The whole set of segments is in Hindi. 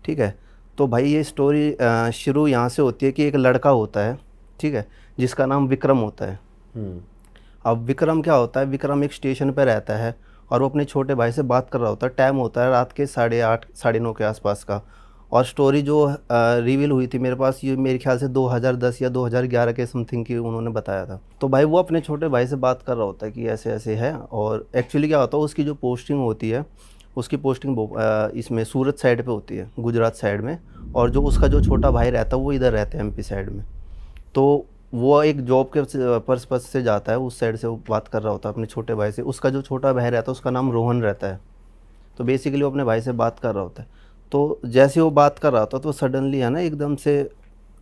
ठीक है। तो भाई ये स्टोरी शुरू यहाँ से होती है कि एक लड़का होता है, ठीक है, जिसका नाम विक्रम होता है। हम्म। अब विक्रम क्या होता है, विक्रम एक स्टेशन पर रहता है और वो अपने छोटे भाई से बात कर रहा होता है। टाइम होता है रात के 8:30 9:30 के आसपास का। और स्टोरी जो रिवील हुई थी मेरे पास, ये मेरे ख्याल से 2010 या 2011 के समथिंग की उन्होंने बताया था। तो भाई वो अपने छोटे भाई से बात कर रहा होता है कि ऐसे ऐसे है। और एक्चुअली क्या होता है, उसकी जो पोस्टिंग होती है, उसकी पोस्टिंग इसमें सूरत साइड पे होती है, गुजरात साइड में। और जो उसका जो छोटा भाई रहता है वो इधर रहता है, एमपी साइड में। तो वो एक जॉब के पर्पस से जाता है, उस साइड से वो बात कर रहा होता है अपने छोटे भाई से। उसका जो छोटा भाई रहता है उसका नाम रोहन रहता है। तो बेसिकली वो अपने भाई से बात कर रहा होता है। तो जैसे वो बात कर रहा होता है तो सडनली है ना, एकदम से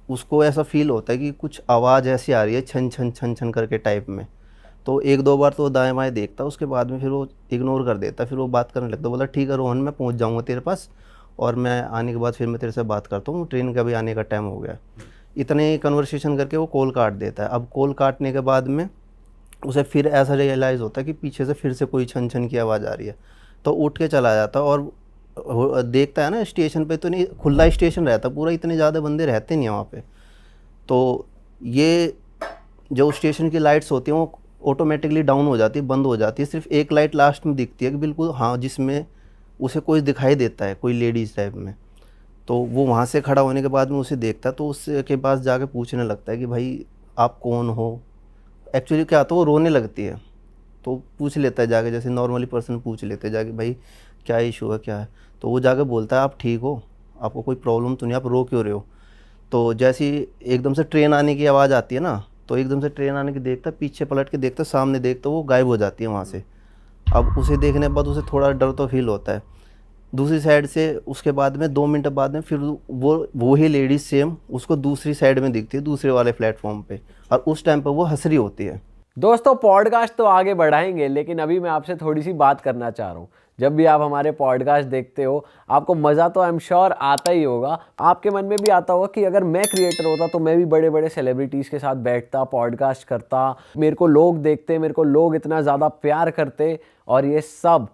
उसको ऐसा फील होता है कि कुछ आवाज़ ऐसी आ रही है, छन छन छन छन करके टाइप में। तो एक दो बार तो वो दाएं बाएं देखता, उसके बाद में फिर वो इग्नोर कर देता। फिर वो बात करने लगता, बोला ठीक है रोहन, मैं पहुंच जाऊंगा तेरे पास, और मैं आने के बाद फिर मैं तेरे से बात करता हूँ, ट्रेन का भी आने का टाइम हो गया है। इतने कन्वर्सेशन करके वो कॉल काट देता है। अब कॉल काटने के बाद में उसे फिर ऐसा रियलाइज़ होता है कि पीछे से फिर से कोई छन छन की आवाज़ आ रही है। तो उठ के चला जाता है और देखता है ना, स्टेशन पे तो नहीं, खुला स्टेशन रहता पूरा, इतने ज़्यादा बंदे रहते नहीं हैं वहाँ पे। तो ये जो स्टेशन की लाइट्स होती हैं वो ऑटोमेटिकली डाउन हो जाती है, बंद हो जाती है। सिर्फ एक लाइट लास्ट में दिखती है कि बिल्कुल हाँ, जिसमें उसे कोई दिखाई देता है, कोई लेडीज़ टाइप में। तो वो वहाँ से खड़ा होने के बाद में उसे देखता है, तो उसके पास जाके पूछने लगता है कि भाई आप कौन हो। एक्चुअली क्या होता है, वो रोने लगती है। तो पूछ लेता है जाके, जैसे नॉर्मली पर्सन पूछ लेते हैं जाके, भाई क्या इशू है, क्या है। तो वो जाके बोलता है आप ठीक हो, आपको कोई प्रॉब्लम तो नहीं, आप रो क्यों रहे हो। तो जैसे ही एकदम से ट्रेन आने की आवाज़ आती है ना, तो एकदम से ट्रेन आने की देखता, पीछे पलट के देखता, सामने देखता, वो गायब हो जाती है वहाँ से। अब उसे देखने के बाद उसे थोड़ा डर तो फील होता है। दूसरी साइड से उसके बाद में 2 मिनट बाद में फिर वो ही लेडीज सेम उसको दूसरी साइड में दिखती है, दूसरे वाले प्लेटफॉर्म पे। और उस टाइम पर वो हंस रही होती है। दोस्तों पॉडकास्ट तो आगे बढ़ाएंगे, लेकिन अभी मैं आपसे थोड़ी सी बात करना चाह रहा हूँ। जब भी आप हमारे पॉडकास्ट देखते हो, आपको मज़ा तो आई एम श्योर आता ही होगा। आपके मन में भी आता होगा कि अगर मैं क्रिएटर होता तो मैं भी बड़े बड़े सेलिब्रिटीज़ के साथ बैठता, पॉडकास्ट करता, मेरे को लोग देखते, मेरे को लोग इतना ज़्यादा प्यार करते। और ये सब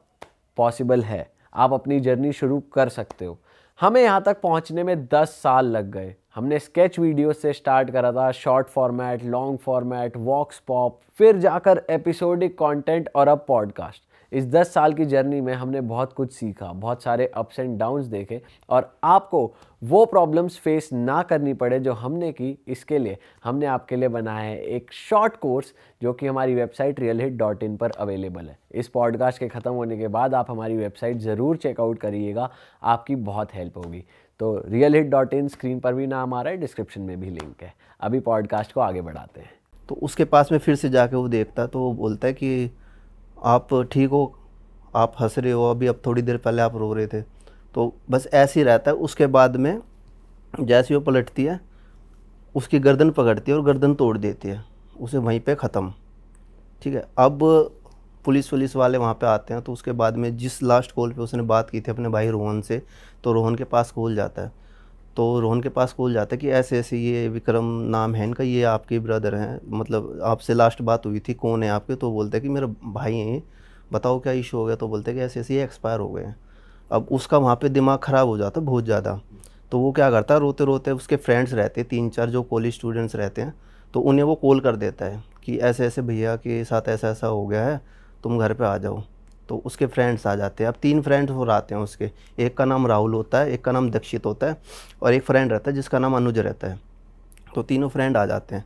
पॉसिबल है, आप अपनी जर्नी शुरू कर सकते हो। हमें यहाँ तक पहुँचने में 10 साल लग गए। हमने स्केच वीडियो से स्टार्ट करा था, शॉर्ट फॉर्मेट, लॉन्ग फॉर्मेट, वॉक्स पॉप, फिर जाकर एपिसोडिक कंटेंट और अब पॉडकास्ट। इस 10 साल की जर्नी में हमने बहुत कुछ सीखा, बहुत सारे अप्स एंड डाउन्स देखे, और आपको वो प्रॉब्लम्स फेस ना करनी पड़े जो हमने की, इसके लिए हमने आपके लिए बनाया है एक शॉर्ट कोर्स, जो कि हमारी वेबसाइट realhit.in पर अवेलेबल है। इस पॉडकास्ट के ख़त्म होने के बाद आप हमारी वेबसाइट ज़रूर चेकआउट करिएगा, आपकी बहुत हेल्प होगी। तो realhit.in स्क्रीन पर भी नाम आ रहा है, डिस्क्रिप्शन में भी लिंक है। अभी पॉडकास्ट को आगे बढ़ाते हैं। तो उसके पास में फिर से जाके वो देखता है, तो वो बोलता है कि आप ठीक हो, आप हंस रहे हो, अभी अब थोड़ी देर पहले आप रो रहे थे। तो बस ऐसे ही रहता है। उसके बाद में जैसे वो पलटती है, उसकी गर्दन पकड़ती है और गर्दन तोड़ देती है, उसे वहीं पे ख़त्म। ठीक है। अब पुलिस वाले वहाँ पे आते हैं। तो उसके बाद में जिस लास्ट कॉल पे उसने बात की थी अपने भाई रोहन से, तो रोहन के पास कॉल जाता है। तो रोहन के पास कॉल जाता है कि ऐसे ऐसे ये विक्रम नाम है इनका, ये आपके ब्रदर हैं, मतलब आपसे लास्ट बात हुई थी, कौन है आपके। तो बोलते हैं कि मेरा भाई हैं ये, बताओ क्या इशू हो गया। तो बोलते हैं कि ऐसे ऐसे ये एक्सपायर हो गए हैं। अब उसका वहाँ पे दिमाग ख़राब हो जाता है बहुत ज़्यादा। तो वो क्या करता है, रोते रोते, उसके फ्रेंड्स रहते हैं 3 4 जो कॉलेज स्टूडेंट्स रहते हैं, तो उन्हें वो कॉल कर देता है कि ऐसे ऐसे भैया के साथ ऐसा ऐसा हो गया है, तुम घर पे आ जाओ। तो उसके फ्रेंड्स आ जाते हैं। अब 3 फ्रेंड्स और आते हैं उसके। एक का नाम राहुल होता है, एक का नाम दक्षित होता है, और एक फ्रेंड रहता है जिसका नाम अनुज रहता है। तो तीनों फ्रेंड आ जाते हैं।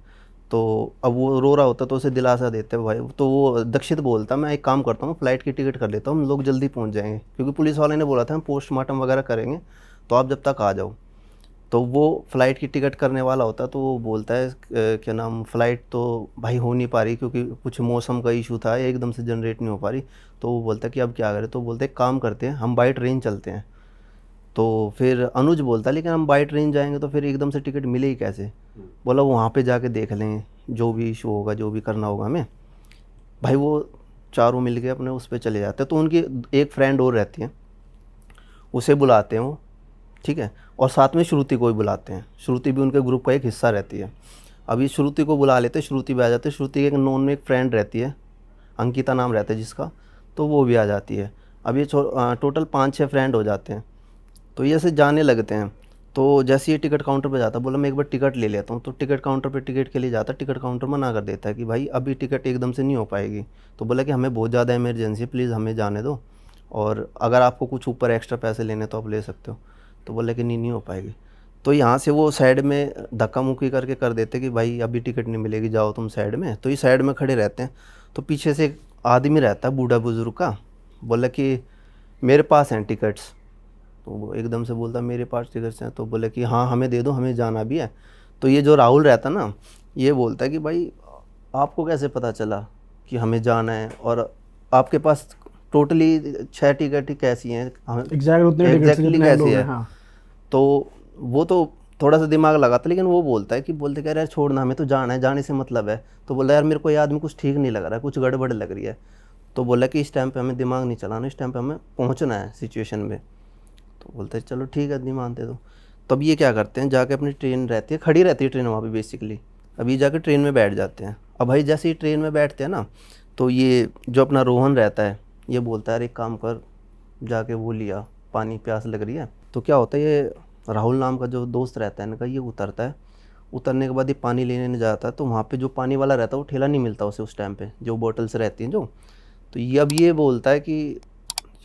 तो अब वो रो रहा होता है तो उसे दिलासा देते हैं भाई। तो वो दक्षित बोलता है मैं एक काम करता हूँ, फ़्लाइट की टिकट कर लेता हूँ, हम लोग जल्दी पहुँच जाएंगे, क्योंकि पुलिस वाले ने बोला था हम पोस्टमार्टम वगैरह करेंगे, तो आप जब तक आ जाओ। तो वो फ़्लाइट की टिकट करने वाला होता है। तो वो बोलता है क्या नाम, फ़्लाइट तो भाई हो नहीं पा रही, क्योंकि कुछ मौसम का इशू था, एकदम से जनरेट नहीं हो पा रही। तो वो बोलता है कि अब क्या करें। तो बोलते हैं काम करते हैं, हम बाई ट्रेन चलते हैं। तो फिर अनुज बोलता है लेकिन हम बाई ट्रेन जाएंगे तो फिर एकदम से टिकट मिलेगी कैसे। बोला वहाँ पे जाके देख लेंगे, जो भी इशू होगा, जो भी करना होगा हमें। भाई वो चारों मिल के अपने उस पर चले जाते हैं। तो उनकी एक फ्रेंड और रहती है, उसे बुलाते हैं वो, ठीक है। और साथ में श्रुति को भी बुलाते हैं, श्रुति भी उनके ग्रुप का एक हिस्सा रहती है। अभी श्रुति को बुला लेते, श्रुति भी आ जाती है। श्रुति के एक नॉन में एक फ्रेंड रहती है, अंकिता नाम रहता है जिसका, तो वो भी आ जाती है। अब ये टोटल 5 6 फ्रेंड हो जाते हैं। तो ये ऐसे जाने लगते हैं। तो जैसे ये टिकट काउंटर पे जाता है, बोला मैं एक बार टिकट ले लेता हूँ। तो टिकट काउंटर पे टिकट के लिए जाता है, टिकट काउंटर मना कर देता है कि भाई अभी टिकट एकदम से नहीं हो पाएगी। तो बोला कि हमें बहुत ज़्यादा इमरजेंसी है, प्लीज़ हमें जाने दो, और अगर आपको कुछ ऊपर एक्स्ट्रा पैसे लेने तो आप ले सकते हो। तो बोला कि नहीं, नहीं हो पाएगी। तो यहाँ से वो साइड में धक्का मुक्की करके कर देते कि भाई अभी टिकट नहीं मिलेगी, जाओ तुम साइड में। तो ये साइड में खड़े रहते हैं। तो पीछे से एक आदमी रहता है, बूढ़ा बुजुर्ग का। बोला कि मेरे पास हैं टिकट्स। तो वो एकदम से बोलता मेरे पास टिकट्स हैं। तो बोले कि हाँ हमें दे दो, हमें जाना भी है। तो ये जो राहुल रहता ना, ये बोलता है कि भाई आपको कैसे पता चला कि हमें जाना है, और आपके पास टोटली 6 टिकट ही कैसी हैं, एग्जैक्ट उतने टिकट से एग्जैक्टली जितने कैसी लोग हैं। है। हाँ, तो वो तो थोड़ा सा दिमाग लगाता, लेकिन वो बोलता है कि बोलते कह रहे यार छोड़ना, हमें तो जाना है, जाने से मतलब है। तो बोला यार मेरे को ये आदमी कुछ ठीक नहीं लग रहा है, कुछ गड़बड़ लग रही है। तो बोला कि इस टाइम पे हमें दिमाग नहीं चलाना, इस टाइम पे हमें पहुंचना है सिचुएशन में। तो बोलते हैं चलो ठीक है, नहीं मानते तो। तब ये क्या करते हैं, जाके अपनी ट्रेन रहती है, खड़ी रहती है ट्रेन वहाँ पे बेसिकली। अब ये जाके ट्रेन में बैठ जाते हैं। अब भाई जैसे ही ट्रेन में बैठते हैं ना, तो ये जो अपना रोहन रहता है, ये बोलता है अरे एक काम कर, जाके वो लिया, पानी प्यास लग रही है। तो क्या होता है, ये राहुल नाम का जो दोस्त रहता है इनका, ये उतरता है। उतरने के बाद ये पानी लेने नहीं जाता है। तो वहाँ पे जो पानी वाला रहता है वो ठेला नहीं मिलता उसे उस टाइम पे, जो बोतल्स रहती हैं जो। तो ये अब ये बोलता है कि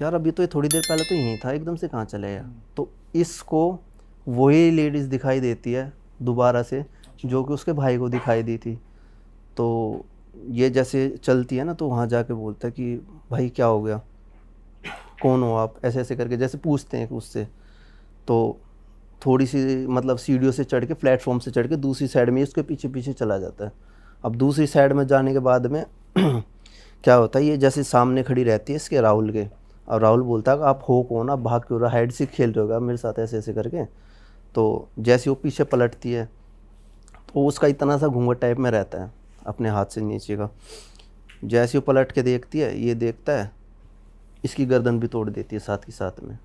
यार अभी तो ये थोड़ी देर पहले तो यहीं था, एकदम से कहाँ चले गया। तो इसको वही लेडीज़ दिखाई देती है दोबारा से, जो कि उसके भाई को दिखाई दी थी। तो ये जैसे चलती है ना, तो वहाँ जाके बोलता है कि भाई क्या हो गया, कौन हो आप, ऐसे ऐसे करके जैसे पूछते हैं उससे। तो थोड़ी सी मतलब सीढ़ियों से चढ़ के, प्लेटफॉर्म से चढ़ के दूसरी साइड में उसके पीछे पीछे चला जाता है। अब दूसरी साइड में जाने के बाद में क्या होता है, ये जैसे सामने खड़ी रहती है इसके राहुल के। और राहुल बोलता है आप हो कौन, आप भाग क्यों रहा, हाइड से खेल रहे होगा मेरे साथ, ऐसे ऐसे करके। तो जैसे वो पीछे पलटती है, तो उसका इतना सा घूंघट टाइप में रहता है अपने हाथ से नीचे का। जैसे वो पलट के देखती है, ये देखता है, इसकी गर्दन भी तोड़ देती है साथ ही साथ में।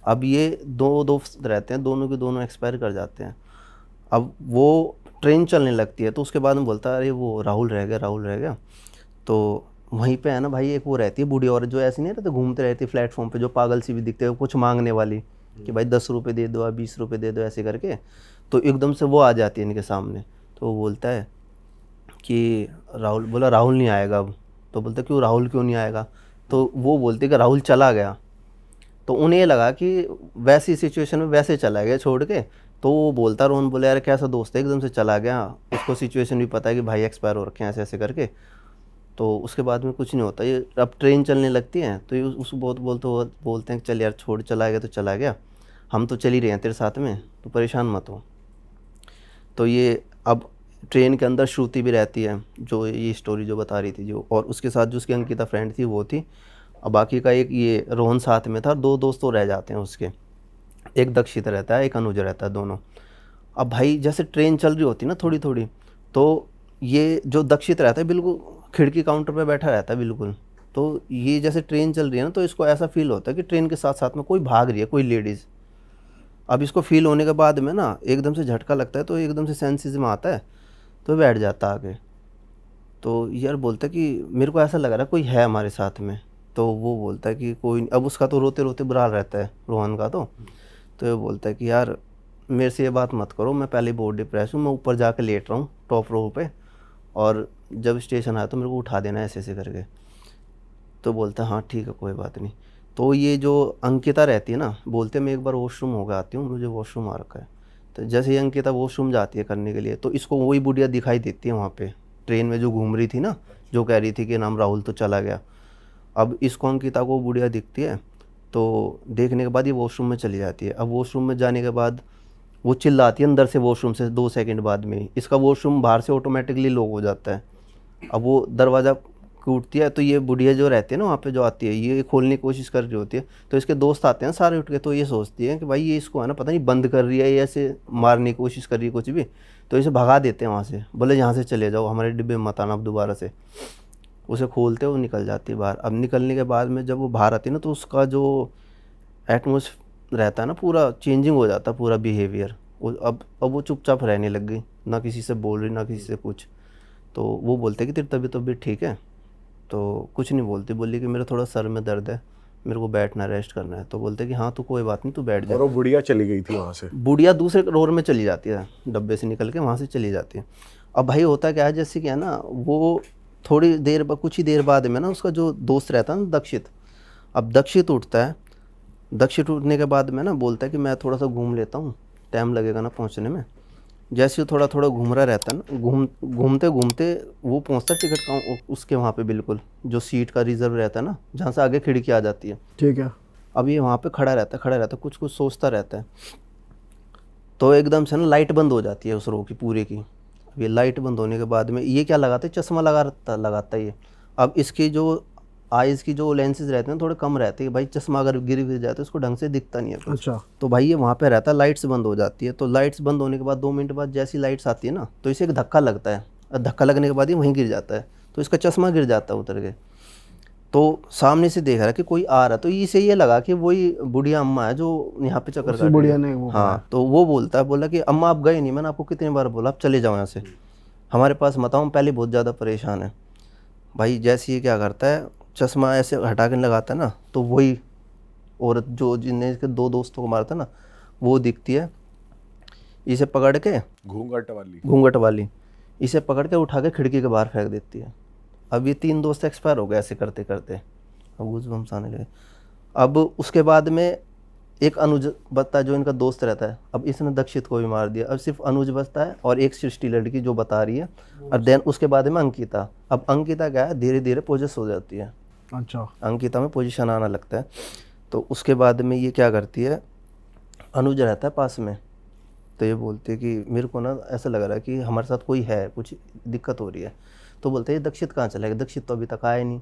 अब ये दो दोस्त रहते हैं, दोनों के दोनों एक्सपायर कर जाते हैं। अब वो ट्रेन चलने लगती है, तो उसके बाद में बोलता है अरे वो राहुल रह गया, राहुल रह गया। तो वहीं पे है ना भाई, एक वो रहती है बूढ़ी औरत, जो ऐसी नहीं रहती घूमते रहती है प्लेटफॉर्म पे, जो पागल सी भी दिखते है, कुछ मांगने वाली, कि भाई 10 रुपये दे दो, 20 रुपये दे दो, ऐसे करके। तो एकदम से वो आ जाती है इनके सामने। तो वो बोलता है कि राहुल, बोला राहुल नहीं आएगा अब। तो बोलते क्यों, राहुल क्यों नहीं आएगा। तो वो बोलते कि राहुल चला गया। तो उन्हें ये लगा कि वैसी सिचुएशन में वैसे चला गया छोड़ के। तो वो बोलता, रोहन बोले यार कैसा दोस्त है, एकदम से चला गया, उसको सिचुएशन भी पता है कि भाई एक्सपायर हो रखे हैं, ऐसे ऐसे करके। तो उसके बाद में कुछ नहीं होता, ये अब ट्रेन चलने लगती है। तो ये उसको बहुत बोलते हैं कि चल यार छोड़, चला गया तो चला गया, हम तो चल ही रहे हैं तेरे साथ में, तो परेशान मत हो। तो ये अब ट्रेन के अंदर श्रुति भी रहती है, जो ये स्टोरी जो बता रही थी जो, और उसके साथ जो उसकी अंकिता फ्रेंड थी वो थी। और बाकी का एक ये रोहन साथ में था, 2 दोस्त तो रह जाते हैं उसके, एक दक्षित रहता है, एक अनुज रहता है, दोनों। अब भाई जैसे ट्रेन चल रही होती ना थोड़ी थोड़ी, तो ये जो दक्षित रहता है बिल्कुल खिड़की काउंटर पे बैठा रहता है बिल्कुल। तो ये जैसे ट्रेन चल रही है ना, तो इसको ऐसा फील होता है कि ट्रेन के साथ साथ में कोई भाग रही है, कोई लेडीज़। अब इसको फील होने के बाद में ना एकदम से झटका लगता है, तो एकदम से सेंसेस में आता है, तो बैठ जाता है आगे। तो यार बोलता है कि मेरे को ऐसा लग रहा है कोई है हमारे साथ में। तो वो बोलता है कि कोई नहीं। अब उसका तो रोते रोते बुरा हाल रहता है रोहन का। तो ये बोलता है कि यार मेरे से ये बात मत करो, मैं पहले बहुत डिप्रेस हूँ, मैं ऊपर जाके लेट रहा हूँ टॉप रो पे, और जब स्टेशन आया तो मेरे को उठा देना ऐसे ऐसे करके। तो बोलता है हाँ ठीक है कोई बात नहीं। तो ये जो अंकिता रहती है ना, बोलते मैं एक बार वॉशरूम हो गया आती हूँ, मुझे वॉशरूम आ रखा है। तो जैसे ही अंकिता वॉशरूम जाती है करने के लिए, तो इसको वही बुढ़िया दिखाई देती है वहाँ पे ट्रेन में जो घूम रही थी ना, जो कह रही थी कि नाम राहुल तो चला गया। अब इसको अंकिता को बुढ़िया दिखती है, तो देखने के बाद ये वॉशरूम में चली जाती है। अब वॉशरूम में जाने के बाद वो चिल्लाती है अंदर से, वॉशरूम से 2 सेकंड बाद में ही इसका वॉशरूम बाहर से ऑटोमेटिकली लॉक हो जाता है। अब वो दरवाज़ा कूटती है, तो ये बुढ़िया जो रहती है ना वहाँ पे जो आती है, ये खोलने की कोशिश कर रही होती है। तो इसके दोस्त आते हैं सारे उठ के, तो ये सोचती है कि भाई ये इसको है ना पता नहीं बंद कर रही है या ऐसे मारने की कोशिश कर रही है कुछ भी। तो इसे भगा देते हैं वहाँ से, बोले यहाँ से चले जाओ, हमारे डिब्बे में मत आना अब दोबारा से। उसे खोलते वो निकल जाती है बाहर। अब निकलने के बाद में जब वो बाहर आती है ना, तो उसका जो एटमोसफियर रहता है ना पूरा चेंजिंग हो जाता है, पूरा बिहेवियर। अब वो चुपचाप रहने लग गई, ना किसी से बोल रही ना किसी से कुछ। तो वो बोलते कि तेरी तबीयत ठीक है। तो कुछ नहीं बोलती, बोली कि मेरा थोड़ा सर में दर्द है, मेरे को बैठना रेस्ट करना है। तो बोलते कि हाँ तो कोई बात नहीं, तू बैठ जा। और वो बुढ़िया चली गई थी वहाँ से? बुढ़िया दूसरे रोड में चली जाती है, डब्बे से निकल के वहाँ से चली जाती है। अब भाई होता क्या है, जैसे क्या है ना, वो थोड़ी देर कुछ ही देर बाद में ना उसका जो दोस्त रहता है ना दक्षित, अब दक्षित उठता है। दक्षित उठने के बाद में ना बोलता है कि मैं थोड़ा सा घूम लेता हूँ, टाइम लगेगा ना पहुँचने में। जैसे वो थोड़ा थोड़ा घूम रहा रहता है ना, घूमते घूमते वो पहुँचता है टिकट काउंटर उसके वहाँ पे, बिल्कुल जो सीट का रिजर्व रहता है ना, जहाँ से आगे खिड़की आ जाती है। ठीक है। अब ये वहाँ पे खड़ा रहता है, कुछ कुछ सोचता रहता है। तो एकदम से ना लाइट बंद हो जाती है उस रो की पूरे की। अब ये लाइट बंद होने के बाद में ये क्या लगाते हैं, चश्मा लगाता है ये। अब इसकी जो आइज़ की जो लेंसेज रहते हैं थोड़े कम रहते हैं भाई, चश्मा अगर गिर जाए तो इसको ढंग से दिखता नहीं है कुछ। अच्छा। तो भाई ये वहाँ पे रहता है, लाइट्स बंद हो जाती है। तो लाइट्स बंद होने के बाद 2 मिनट बाद जैसी लाइट्स आती है ना, तो इसे एक धक्का लगता है, और धक्का लगने के बाद ही वहीं गिर जाता है। तो इसका चश्मा गिर जाता है उतर के। तो सामने से देख रहा है कि कोई आ रहा है, तो इसे ये लगा कि वही बुढ़िया अम्मा है जो यहाँ पे चक्कर काट रही है। बुढ़िया ने वो हाँ, तो वो बोला कि अम्मा आप गए नहीं, मैंने आपको कितनी बार बोला आप चले जाओ यहाँ से, हमारे पास मत आओ, हम पहले बहुत ज़्यादा परेशान है। भाई जैसे ये क्या करता है, चश्मा ऐसे हटा के लगाता है ना, तो वही औरत जो जिनने इसके 2 दोस्तों को मारा था ना, वो दिखती है। इसे पकड़ के, घूंघट वाली इसे पकड़ के उठा के खिड़की के बाहर फेंक देती है। अब ये 3 दोस्त एक्सपायर हो गए ऐसे करते करते। अब गूज़बम्स आने लगे। अब उसके बाद में एक अनुज बचता है जो इनका दोस्त रहता है। अब इसने दक्षित को भी मार दिया। अब सिर्फ अनुज बचता है और एक सृष्टि लड़की जो बता रही है। और देन उसके बाद में अंकिता। अब अंकिता क्या है, धीरे धीरे पोजेस हो जाती है। अच्छा। अंकिता में पोजीशन आना लगता है। तो उसके बाद में ये क्या करती है, अनुज रहता है पास में, तो ये बोलती है कि मेरे को ना ऐसा लग रहा है कि हमारे साथ कोई है, कुछ दिक्कत हो रही है। तो बोलते हैं दक्षित कहाँ चला गया, दक्षित तो अभी तक आया नहीं।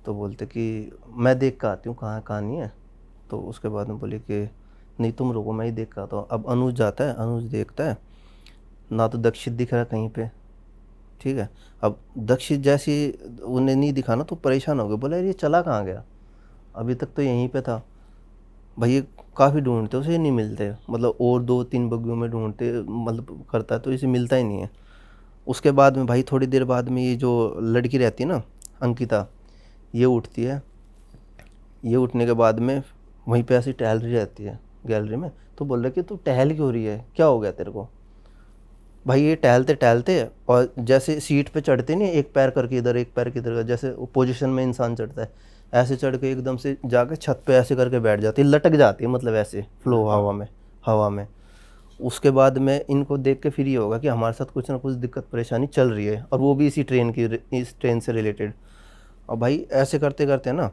तो बोलते कि मैं देख कर आती हूँ कहाँ नहीं है। तो उसके बाद में बोले कि नहीं तुम रुको, मैं ही देख कर आता हूँ। अब अनुज जाता है, अनुज देखता है ना तो दक्षित दिख रहा है कहीं पे, ठीक है। अब दक्षित जैसे उन्हें नहीं दिखा ना तो परेशान हो गए, बोला यार ये चला कहाँ गया, अभी तक तो यहीं पे था। भाई काफ़ी ढूंढते उसे नहीं मिलते, मतलब और 2-3 बग्गियों में ढूंढते, मतलब करता है तो इसे मिलता ही नहीं है। उसके बाद में भाई थोड़ी देर बाद में ये जो लड़की रहती है ना अंकिता, ये उठती है। ये उठने के बाद में वहीं पे ऐसी टहल रही रहती है गैलरी में। तो बोल रहे कि तू टहल क्यों रही है, क्या हो गया तेरे को। भाई ये टहलते टहलते और जैसे सीट पे चढ़ते नहीं, एक पैर करके इधर एक पैर की इधर, जैसे पोजीशन में इंसान चढ़ता है, ऐसे चढ़ के एकदम से जाके छत पे ऐसे करके बैठ जाती है, लटक जाती है, मतलब ऐसे फ्लो हवा में। उसके बाद में इनको देख के फिर ये होगा कि हमारे साथ कुछ ना कुछ दिक्कत परेशानी चल रही है, और वो भी इस ट्रेन से रिलेटेड। और भाई ऐसे करते करते ना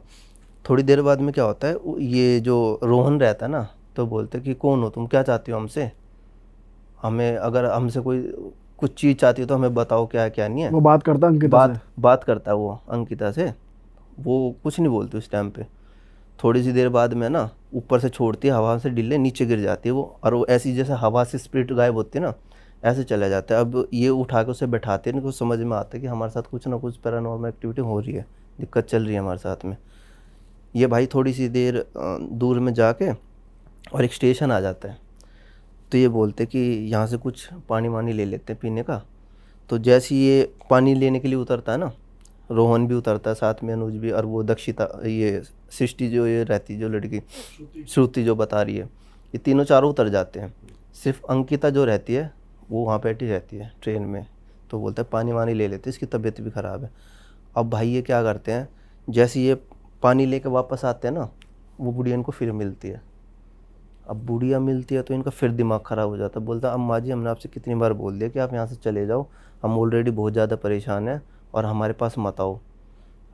थोड़ी देर बाद में क्या होता है, ये जो रोहन रहता है ना, तो बोलते कि कौन हो तुम, क्या चाहती हो हमसे, हमें अगर हमसे कोई कुछ चीज़ चाहती हो तो हमें बताओ क्या है क्या नहीं है। वो बात करता अंकिता से। बात करता है वो अंकिता से। वो कुछ नहीं बोलती उस टाइम पे। थोड़ी सी देर बाद में ना ऊपर से छोड़ती है, हवा से डिल्ले नीचे गिर जाती है वो, और वो ऐसी जैसे हवा से स्पिरिट गायब होती है ना, ऐसे चला जाता है। अब ये उठा के उसे बैठाते हैं, इनको समझ में आता है कि हमारे साथ कुछ ना कुछ पैरानॉर्मल एक्टिविटी हो रही है, दिक्कत चल रही है हमारे साथ में। ये भाई थोड़ी सी देर दूर में जाके और एक स्टेशन आ जाता है। तो ये बोलते कि यहाँ से कुछ पानी वानी ले लेते हैं पीने का। तो जैसे ये पानी लेने के लिए उतरता है ना, रोहन भी उतरता है साथ में, अनुज भी, और वो दक्षिता, ये सृष्टि जो ये रहती जो लड़की श्रुति जो बता रही है, ये तीनों चारों उतर जाते हैं। सिर्फ अंकिता जो रहती है वो वहाँ बैठी रहती है ट्रेन में। तो बोलता है पानी वानी ले लेते, इसकी तबीयत भी ख़राब है। अब भाई ये क्या करते हैं, जैसे ये पानी लेके वापस आते हैं ना, वो बुढ़िया इनको फिर मिलती है। अब बुढ़िया मिलती है तो इनका फिर दिमाग ख़राब हो जाता है। बोलता है अम्मा जी हमने आपसे कितनी बार बोल दिया कि आप यहाँ से चले जाओ, हम ऑलरेडी बहुत ज़्यादा परेशान हैं और हमारे पास मत आओ।